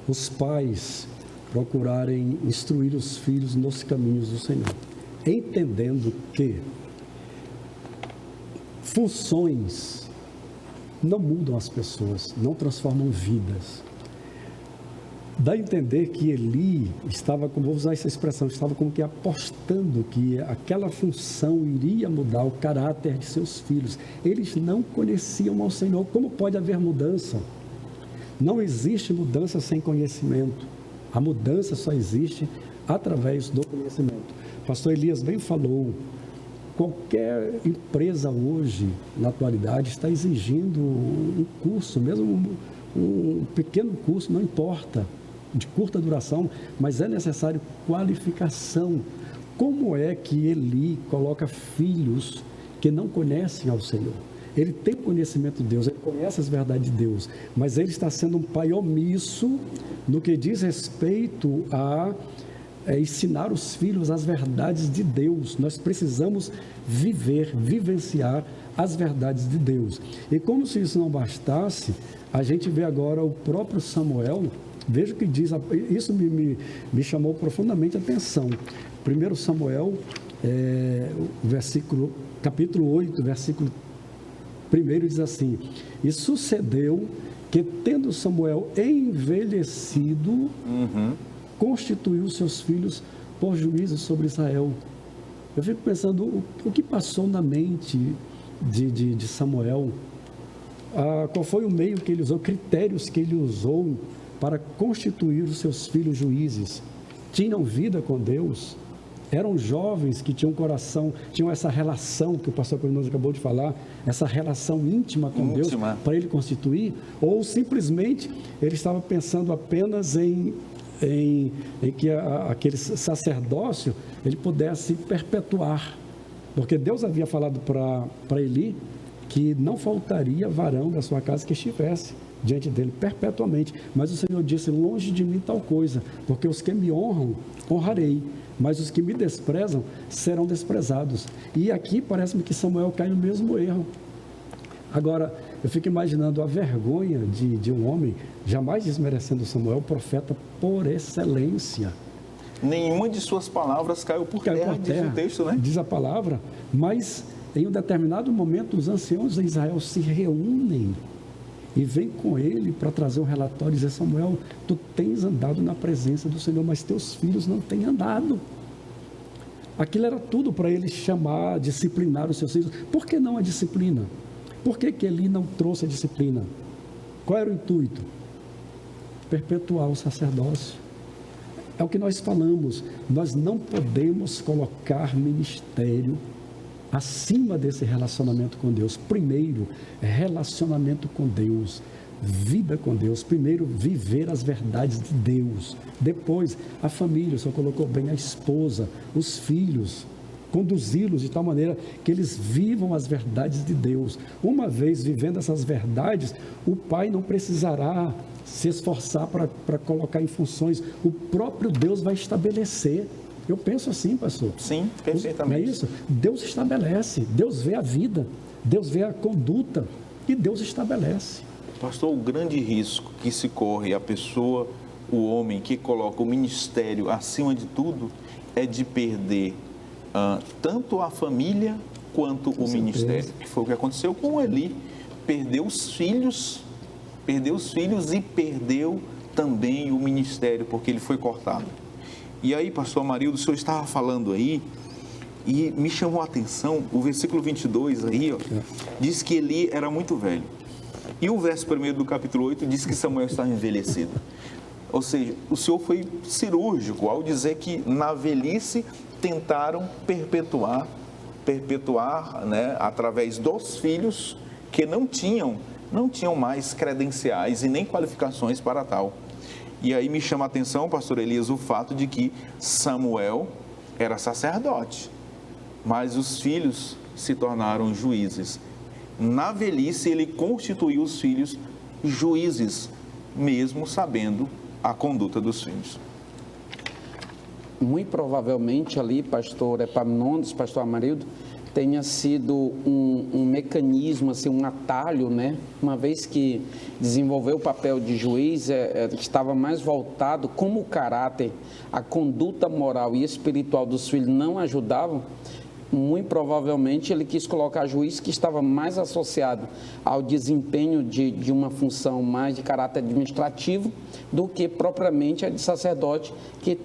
os pais procurarem instruir os filhos nos caminhos do Senhor, entendendo que funções não mudam as pessoas, não transformam vidas. Dá a entender que Eli estava, como vou usar essa expressão, estava como que apostando que aquela função iria mudar o caráter de seus filhos. Eles não conheciam ao Senhor. Como pode haver mudança? Não existe mudança sem conhecimento. A mudança só existe através do conhecimento. Pastor Elias bem falou, qualquer empresa hoje, na atualidade, está exigindo um curso, mesmo um pequeno curso, não importa, de curta duração, mas é necessário qualificação. Como é que Eli coloca filhos que não conhecem ao Senhor? Ele tem conhecimento de Deus, ele conhece as verdades de Deus, mas ele está sendo um pai omisso no que diz respeito a ensinar os filhos as verdades de Deus. Nós precisamos vivenciar as verdades de Deus. E como se isso não bastasse, a gente vê agora o próprio Samuel. Veja o que diz, isso me chamou profundamente a atenção. 1 Samuel, capítulo 8, versículo 1 diz assim: e sucedeu que, tendo Samuel envelhecido, constituiu seus filhos por juízes sobre Israel. Eu fico pensando, o que passou na mente de Samuel? Qual foi o meio que ele usou, critérios que ele usou para constituir os seus filhos juízes? Tinham vida com Deus? Eram jovens que tinham coração, tinham essa relação que o pastor Pedro acabou de falar, essa relação íntima com Deus para ele constituir? Ou simplesmente ele estava pensando apenas em que aquele sacerdócio ele pudesse perpetuar? Porque Deus havia falado para Eli que não faltaria varão da sua casa que estivesse diante dele perpetuamente. Mas o Senhor disse: longe de mim tal coisa, porque os que me honram, honrarei, mas os que me desprezam serão desprezados. E aqui parece-me que Samuel cai no mesmo erro. Agora, eu fico imaginando a vergonha de um homem, jamais desmerecendo Samuel, profeta por excelência. Nenhuma de suas palavras caiu por terra, diz o texto, né? Diz a palavra, mas em um determinado momento os anciãos de Israel se reúnem e vêm com ele para trazer um relatório e dizer: Samuel, tu tens andado na presença do Senhor, mas teus filhos não têm andado. Aquilo era tudo para ele chamar, disciplinar os seus filhos. Por que não a disciplina? Por que Eli não trouxe a disciplina? Qual era o intuito? Perpetuar o sacerdócio. É o que nós falamos, nós não podemos colocar ministério acima desse relacionamento com Deus. Primeiro, relacionamento com Deus, vida com Deus. Primeiro, viver as verdades de Deus. Depois, a família, o senhor colocou bem, a esposa, os filhos, conduzi-los de tal maneira que eles vivam as verdades de Deus. Uma vez vivendo essas verdades, o pai não precisará se esforçar para colocar em funções. O próprio Deus vai estabelecer. Eu penso assim, pastor. Sim, perfeitamente. Não é isso? Deus estabelece, Deus vê a vida, Deus vê a conduta e Deus estabelece. Pastor, o grande risco que se corre a pessoa, o homem que coloca o ministério acima de tudo, é de perder tanto a família quanto o ministério. Que foi o que aconteceu com Eli. Perdeu os filhos e perdeu também o ministério, porque ele foi cortado. E aí, pastor Amarildo, o senhor estava falando aí E me chamou a atenção, o versículo 22 aí, ó, diz que Eli era muito velho. E o verso 1 do capítulo 8 diz que Samuel estava envelhecido. Ou seja, o Senhor foi cirúrgico ao dizer que na velhice tentaram perpetuar, né, através dos filhos que não tinham mais credenciais e nem qualificações para tal. E aí me chama a atenção, pastor Elias, o fato de que Samuel era sacerdote, mas os filhos se tornaram juízes. Na velhice, ele constituiu os filhos juízes, mesmo sabendo a conduta dos filhos. Muito provavelmente ali, pastor Epaminondas, pastor Amarildo, tenha sido um mecanismo, assim, um atalho, né? Uma vez que desenvolveu o papel de juiz, estava mais voltado, como o caráter, a conduta moral e espiritual dos filhos não ajudavam, muito provavelmente ele quis colocar juiz que estava mais associado ao desempenho de uma função mais de caráter administrativo do que propriamente a de sacerdote, que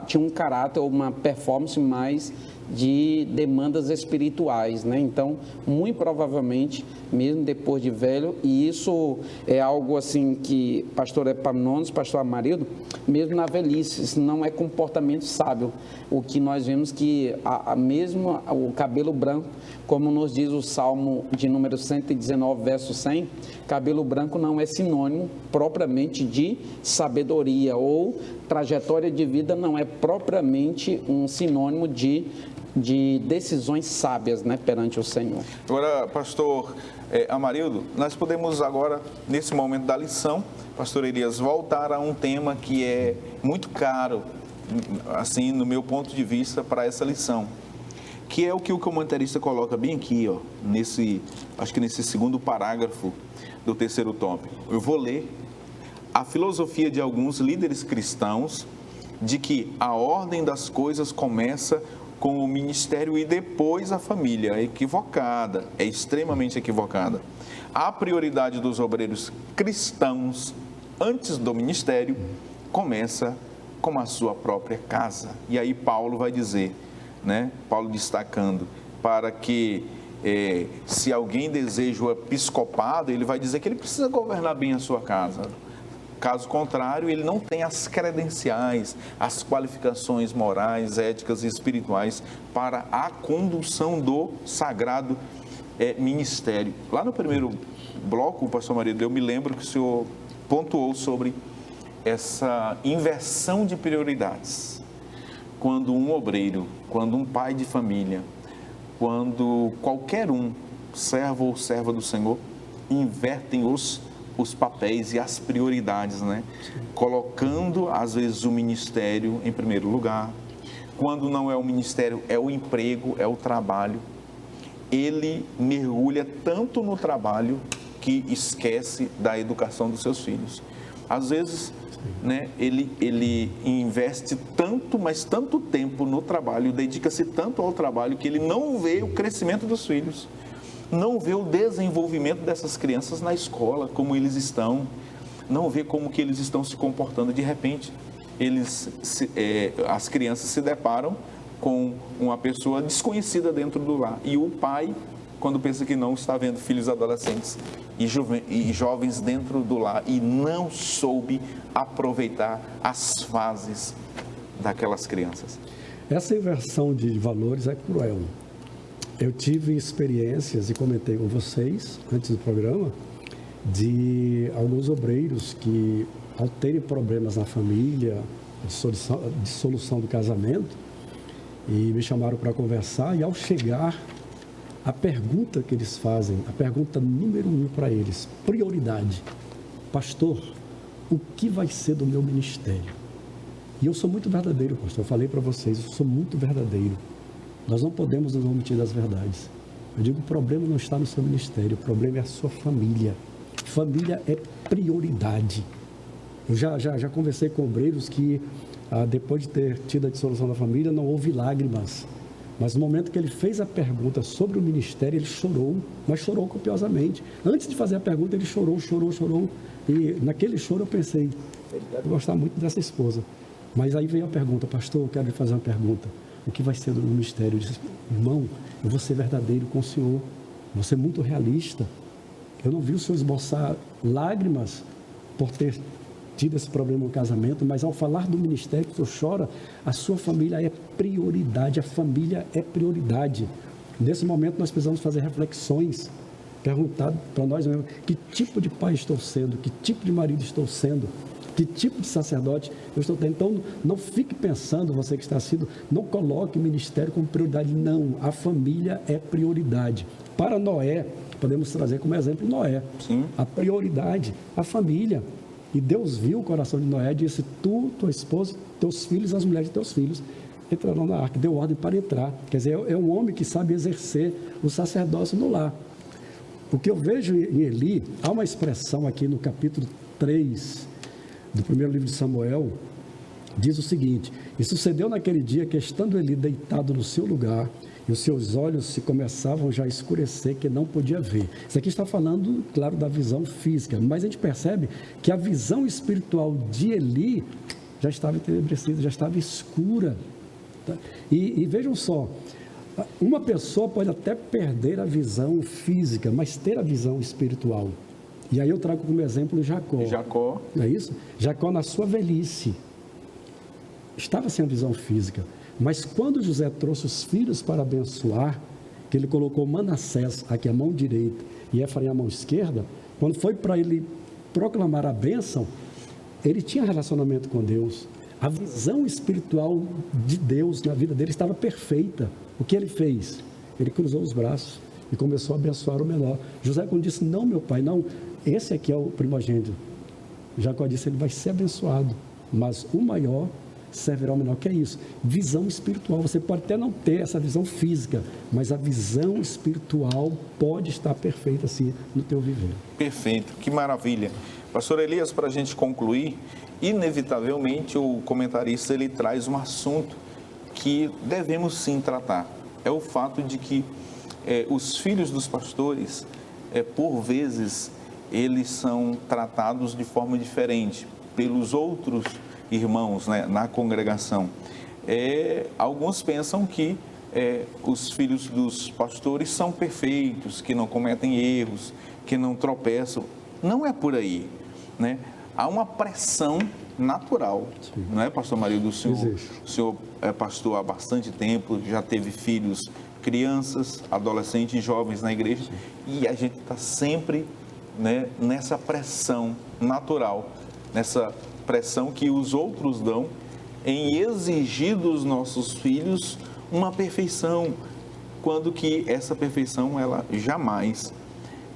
tinha um caráter ou uma performance mais de demandas espirituais, né? Então, muito provavelmente, mesmo depois de velho, e isso é algo assim que pastor Epaminondas, pastor Amarildo, mesmo na velhice, isso não é comportamento sábio. O que nós vemos que mesmo o cabelo branco, como nos diz o Salmo de número 119, verso 100, cabelo branco não é sinônimo propriamente de sabedoria, ou trajetória de vida não é propriamente um sinônimo de decisões sábias, né, perante o Senhor. Agora, pastor Amarildo, nós podemos agora, nesse momento da lição, pastor Elias, voltar a um tema que é muito caro, assim, no meu ponto de vista, para essa lição, que é o que o comentarista coloca bem aqui, ó, acho que nesse segundo parágrafo do terceiro tópico. Eu vou ler a filosofia de alguns líderes cristãos de que a ordem das coisas começa com o ministério e depois a família. É equivocada, é extremamente equivocada. A prioridade dos obreiros cristãos antes do ministério começa com a sua própria casa. E aí Paulo vai dizer, né? Paulo destacando, para que se alguém deseja o episcopado, ele vai dizer que ele precisa governar bem a sua casa. Caso contrário, ele não tem as credenciais, as qualificações morais, éticas e espirituais para a condução do sagrado ministério. Lá no primeiro bloco, pastor Marido, eu me lembro que o senhor pontuou sobre essa inversão de prioridades. Quando um obreiro, quando um pai de família, quando qualquer servo ou serva do Senhor, invertem os papéis e as prioridades, né? Colocando, às vezes, o ministério em primeiro lugar. Quando não é o ministério, é o emprego, é o trabalho. Ele mergulha tanto no trabalho que esquece da educação dos seus filhos. Às vezes, né, ele investe tanto, mas tanto tempo no trabalho, dedica-se tanto ao trabalho que ele não vê o crescimento dos filhos. Não vê o desenvolvimento dessas crianças na escola, como eles estão, não vê como que eles estão se comportando. De repente, as crianças se deparam com uma pessoa desconhecida dentro do lar. E o pai, quando pensa que não, está vendo filhos adolescentes e jovens dentro do lar e não soube aproveitar as fases daquelas crianças. Essa inversão de valores é cruel. Eu tive experiências, e comentei com vocês, antes do programa, de alguns obreiros que, ao terem problemas na família, dissolução do casamento, e me chamaram para conversar, e ao chegar, a pergunta que eles fazem, a pergunta número 1 para eles, prioridade: pastor, o que vai ser do meu ministério? E eu sou muito verdadeiro, pastor, eu falei para vocês, eu sou muito verdadeiro. Nós não podemos nos omitir das verdades. Eu digo, o problema não está no seu ministério, o problema é a sua família. Família é prioridade. Eu já conversei com obreiros que, depois de ter tido a dissolução da família, não houve lágrimas. Mas no momento que ele fez a pergunta sobre o ministério, ele chorou, mas chorou copiosamente. Antes de fazer a pergunta, ele chorou. E naquele choro eu pensei, ele deve gostar muito dessa esposa. Mas aí veio a pergunta: pastor, eu quero lhe fazer uma pergunta. o que vai ser do ministério? Eu disse: irmão, eu vou ser verdadeiro com o senhor, vou ser muito realista. Eu não vi o senhor esboçar lágrimas por ter tido esse problema no casamento, mas ao falar do ministério, que o senhor chora, a sua família é prioridade, a família é prioridade. Nesse momento nós precisamos fazer reflexões, perguntar para nós mesmos: que tipo de pai estou sendo, que tipo de marido estou sendo, que tipo de sacerdote eu estou tendo. Então não fique pensando, você que está assistindo, não coloque o ministério como prioridade, não, a família é prioridade. Para Noé, podemos trazer como exemplo Noé. Sim. A prioridade, a família. E Deus viu o coração de Noé e disse: tu, tua esposa, teus filhos, as mulheres de teus filhos entrarão na arca. Deu ordem para entrar. Quer dizer, é um homem que sabe exercer o sacerdócio no lar. O que eu vejo em Eli, há uma expressão aqui no capítulo 3 do primeiro livro de Samuel, diz o seguinte: e sucedeu naquele dia que, estando Eli deitado no seu lugar, e os seus olhos se começavam já a escurecer, que não podia ver. Isso aqui está falando, claro, da visão física, mas a gente percebe que a visão espiritual de Eli já estava entenebrecida, já estava escura. Tá? E vejam só, uma pessoa pode até perder a visão física, mas ter a visão espiritual. E aí eu trago como exemplo Jacó. Jacó. Não é isso? Jacó, na sua velhice, estava sem a visão física. Mas quando José trouxe os filhos para abençoar, que ele colocou Manassés aqui a mão direita e Efraim a mão esquerda, quando foi para ele proclamar a bênção, ele tinha relacionamento com Deus. A visão espiritual de Deus na vida dele estava perfeita. O que ele fez? Ele cruzou os braços e começou a abençoar o menor. José, quando disse: não, meu pai, não, esse aqui é o primogênito. Jacó disse: ele vai ser abençoado, mas o maior servirá ao menor. Que é isso? Visão espiritual. Você pode até não ter essa visão física, mas a visão espiritual pode estar perfeita assim no teu viver. Perfeito, que maravilha. Pastor Elias, para a gente concluir, inevitavelmente o comentarista ele traz um assunto que devemos sim tratar. É o fato de que os filhos dos pastores, por vezes, eles são tratados de forma diferente pelos outros irmãos, né, na congregação. Alguns pensam que os filhos dos pastores são perfeitos, que não cometem erros, que não tropeçam. Não é por aí, né? Há uma pressão natural, sim, não é, pastor Marildo? O senhor é pastor há bastante tempo, já teve filhos, crianças, adolescentes, jovens na igreja, sim, e a gente está sempre, né, nessa pressão natural, nessa pressão que os outros dão em exigir dos nossos filhos uma perfeição, quando que essa perfeição ela jamais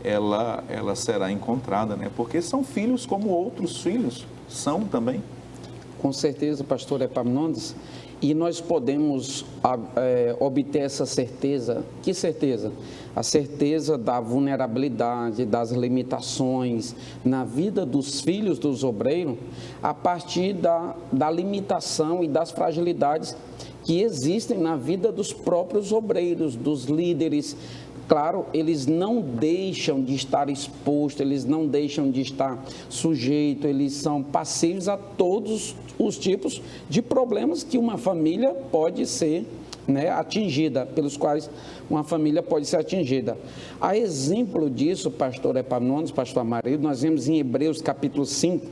ela será encontrada, né? Porque são filhos como outros filhos são também. Com certeza, pastor Epaminondas, e nós podemos obter essa certeza. Que certeza? A certeza da vulnerabilidade, das limitações na vida dos filhos dos obreiros, a partir da limitação e das fragilidades que existem na vida dos próprios obreiros, dos líderes. Claro, eles não deixam de estar expostos, eles não deixam de estar sujeitos, eles são passíveis a todos os tipos de problemas que uma família pode ser, né, atingida, pelos quais uma família pode ser atingida. A exemplo disso, pastor Epaminondas, pastor Amarildo, nós vemos em Hebreus capítulo 5,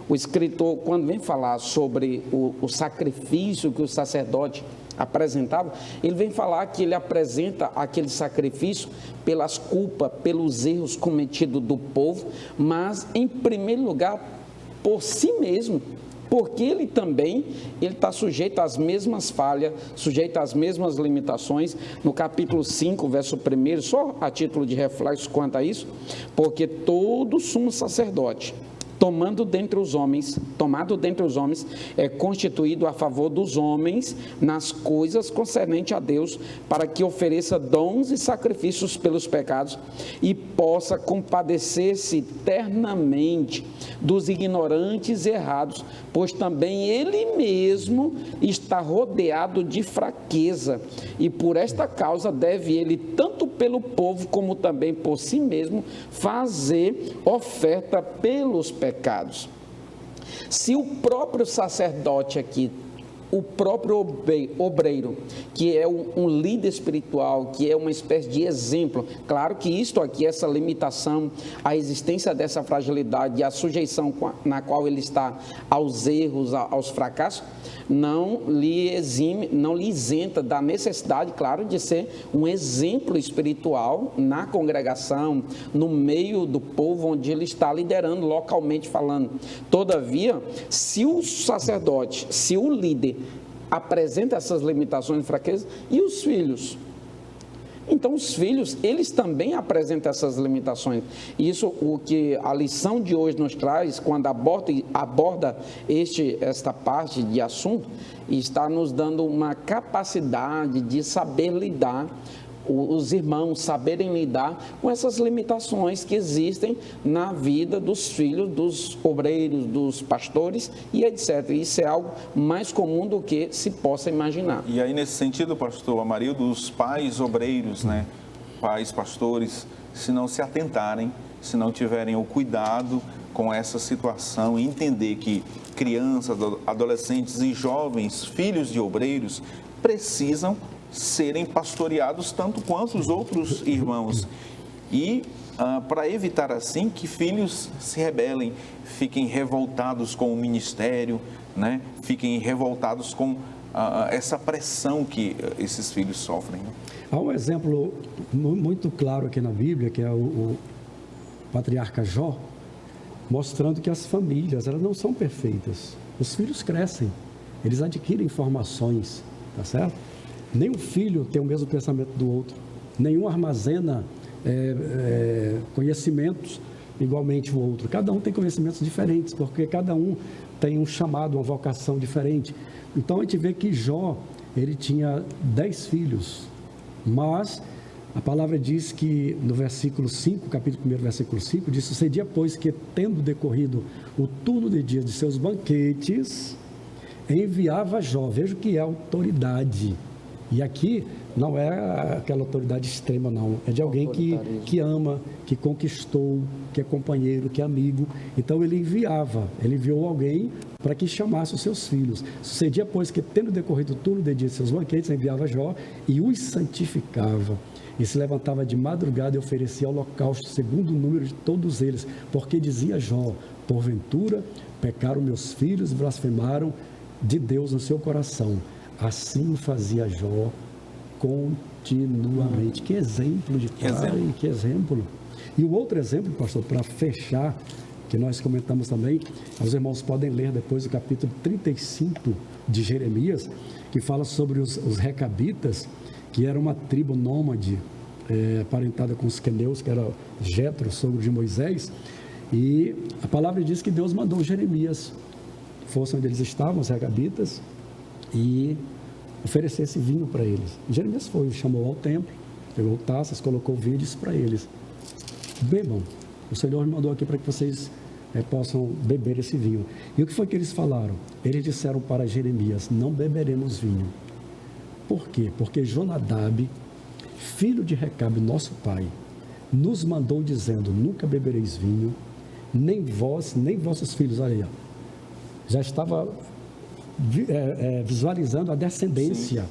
o escritor, quando vem falar sobre o sacrifício que o sacerdote apresentava, ele vem falar que ele apresenta aquele sacrifício pelas culpas, pelos erros cometidos do povo, mas em primeiro lugar por si mesmo, porque ele também está sujeito às mesmas falhas, sujeito às mesmas limitações. No capítulo 5, verso 1, só a título de reflexo quanto a isso, porque todo sumo sacerdote, tomado dentre os homens, é constituído a favor dos homens nas coisas concernentes a Deus, para que ofereça dons e sacrifícios pelos pecados e possa compadecer-se eternamente dos ignorantes e errados, pois também ele mesmo está rodeado de fraqueza, e por esta causa deve ele, tanto pelo povo como também por si mesmo, fazer oferta pelos pecados. Se o próprio sacerdote aqui o próprio obreiro, que é um líder espiritual, que é uma espécie de exemplo. Claro que isto aqui, essa limitação, a existência dessa fragilidade e a sujeição na qual ele está aos erros, aos fracassos, não lhe isenta da necessidade, claro, de ser um exemplo espiritual na congregação, no meio do povo onde ele está liderando, localmente falando. Todavia, se o sacerdote, se o líder apresenta essas limitações e fraquezas, e os filhos? Então, os filhos, eles também apresentam essas limitações. Isso, o que a lição de hoje nos traz, quando aborda esta parte de assunto, está nos dando uma capacidade de saber lidar, os irmãos saberem lidar com essas limitações que existem na vida dos filhos, dos obreiros, dos pastores e etc. Isso é algo mais comum do que se possa imaginar. E aí, nesse sentido, pastor Amarildo, os pais obreiros, né, pais pastores, se não se atentarem, se não tiverem o cuidado com essa situação e entender que crianças, adolescentes e jovens, filhos de obreiros, precisam serem pastoreados tanto quanto os outros irmãos. E para evitar assim que filhos se rebelem, fiquem revoltados com o ministério, né? Fiquem revoltados com essa pressão que esses filhos sofrem. Há um exemplo muito claro aqui na Bíblia, que é o patriarca Jó, mostrando que as famílias, elas não são perfeitas. Os filhos crescem, eles adquirem informações, tá certo? Nenhum filho tem o mesmo pensamento do outro, nenhum armazena conhecimentos igualmente o outro. Cada um tem conhecimentos diferentes, porque cada um tem um chamado, uma vocação diferente. Então a gente vê que Jó, ele tinha 10 filhos, mas a palavra diz que no versículo 5, capítulo 1, versículo 5, diz: sucedia, pois, que tendo decorrido o turno de dias de seus banquetes, enviava Jó. Veja o que é autoridade. E aqui não é aquela autoridade extrema, não. É de alguém que ama, que conquistou, que é companheiro, que é amigo. Então ele enviou alguém para que chamasse os seus filhos. Sucedia, pois, que tendo decorrido o turno de dia de seus banquetes, enviava Jó e os santificava. E se levantava de madrugada e oferecia holocausto segundo o número de todos eles. Porque dizia Jó: porventura pecaram meus filhos e blasfemaram de Deus no seu coração. Assim fazia Jó continuamente. Que exemplo de pai, que exemplo. E o outro exemplo, pastor, para fechar, que nós comentamos também, os irmãos podem ler depois o capítulo 35 de Jeremias, que fala sobre os recabitas, que era uma tribo nômade, aparentada com os queneus, que era Jetro, sogro de Moisés. E a palavra diz que Deus mandou Jeremias, fosse onde eles estavam, os recabitas, e oferecesse vinho para eles. Jeremias foi, chamou ao templo, pegou taças, colocou vinho e disse para eles: bebam, o Senhor me mandou aqui para que vocês possam beber esse vinho. E o que foi que eles falaram? Eles disseram para Jeremias: não beberemos vinho. Por quê? Porque Jonadab, filho de Recabe, nosso pai, nos mandou dizendo: nunca bebereis vinho, nem vós, nem vossos filhos. Olha aí, já estava visualizando a descendência,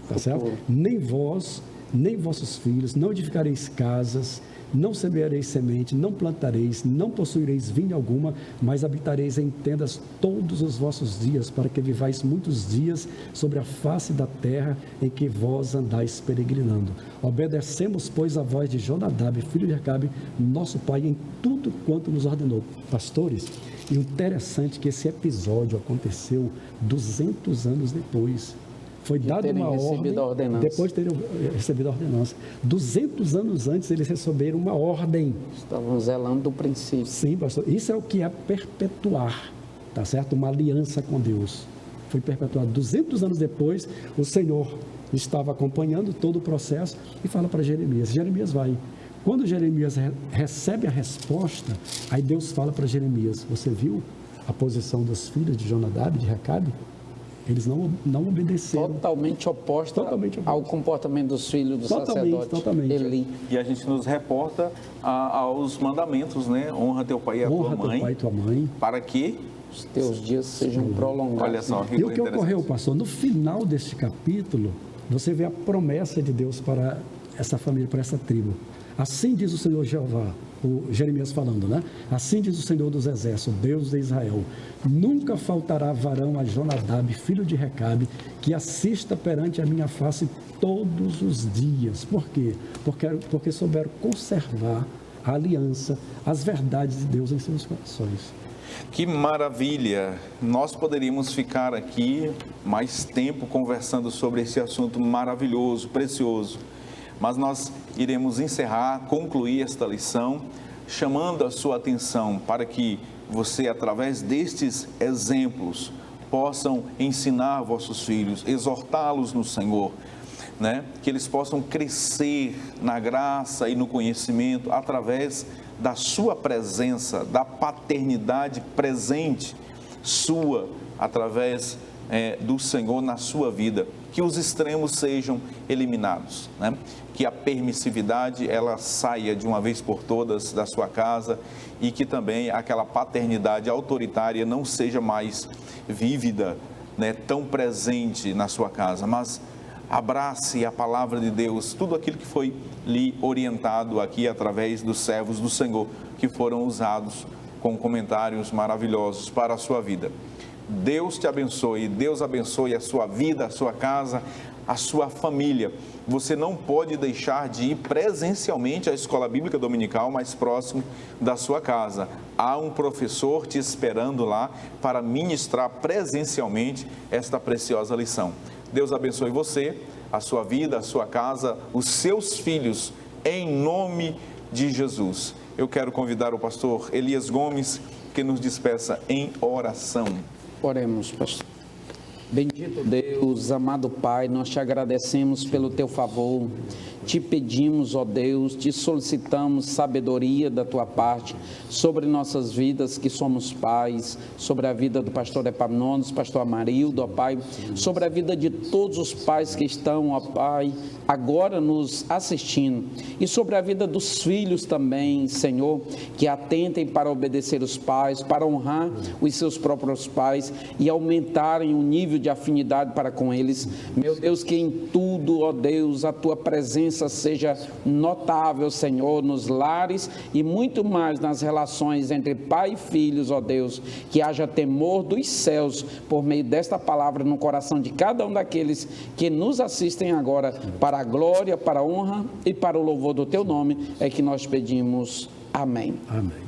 tá certo? Nem vós, nem vossos filhos, não edificareis casas, não semeareis semente, não plantareis, não possuireis vinha alguma, mas habitareis em tendas todos os vossos dias, para que vivais muitos dias sobre a face da terra em que vós andais peregrinando. Obedecemos, pois, a voz de Jonadab, filho de Recabe, nosso pai, em tudo quanto nos ordenou. Pastores, e o interessante é que esse episódio aconteceu 200 anos depois. Foi dada uma ordem, depois de terem recebido a ordenança. 200 anos antes, eles receberam uma ordem. Estavam zelando do princípio. Sim, pastor. Isso é o que é perpetuar, tá certo? Uma aliança com Deus. Foi perpetuado. 200 anos depois, o Senhor estava acompanhando todo o processo e fala para Jeremias. Jeremias vai. Quando Jeremias recebe a resposta, aí Deus fala para Jeremias: você viu a posição dos filhos de Jonadab, de Recabe? Eles não obedeceram. Totalmente oposta ao comportamento dos filhos do sacerdote. Totalmente. Eli. E a gente nos reporta aos mandamentos, né? Honra teu pai e a tua mãe. Honra teu pai e tua mãe. Para que os teus dias sejam prolongados. Olha só, E o que ocorreu, pastor? No final deste capítulo, você vê a promessa de Deus para essa família, para essa tribo. Assim diz o Senhor Jeová, o Jeremias falando, né? Assim diz o Senhor dos Exércitos, Deus de Israel: nunca faltará varão a Jonadab, filho de Recabe, que assista perante a minha face todos os dias. Por quê? Porque souberam conservar a aliança, as verdades de Deus em seus corações. Que maravilha! Nós poderíamos ficar aqui mais tempo conversando sobre esse assunto maravilhoso, precioso. Mas nós iremos encerrar, concluir esta lição, chamando a sua atenção para que você, através destes exemplos, possam ensinar vossos filhos, exortá-los no Senhor, né? Que eles possam crescer na graça e no conhecimento através da sua presença, da paternidade presente sua, através do Senhor na sua vida. Que os extremos sejam eliminados, né? Que a permissividade ela saia de uma vez por todas da sua casa e que também aquela paternidade autoritária não seja mais vívida, né, tão presente na sua casa, mas abrace a palavra de Deus, tudo aquilo que foi lhe orientado aqui através dos servos do Senhor, que foram usados com comentários maravilhosos para a sua vida. Deus te abençoe, Deus abençoe a sua vida, a sua casa, a sua família. Você não pode deixar de ir presencialmente à Escola Bíblica Dominical mais próximo da sua casa. Há um professor te esperando lá para ministrar presencialmente esta preciosa lição. Deus abençoe você, a sua vida, a sua casa, os seus filhos, em nome de Jesus. Eu quero convidar o pastor Elias Gomes, que nos despeça em oração. Oremos, pastor. Bendito Deus, amado Pai, nós te agradecemos pelo teu favor, te pedimos, ó Deus, te solicitamos sabedoria da tua parte sobre nossas vidas que somos pais, sobre a vida do pastor Epaminondas, pastor Amarildo, ó Pai, sobre a vida de todos os pais que estão, ó Pai, agora nos assistindo, e sobre a vida dos filhos também, Senhor, que atentem para obedecer os pais, para honrar os seus próprios pais e aumentarem o nível de afinidade para com eles. Meu Deus, que em tudo, ó Deus, a tua presença seja notável, Senhor, nos lares e muito mais nas relações entre pai e filhos, ó Deus, que haja temor dos céus por meio desta palavra no coração de cada um daqueles que nos assistem agora, para a glória, para a honra e para o louvor do teu nome, é que nós pedimos. Amém. Amém.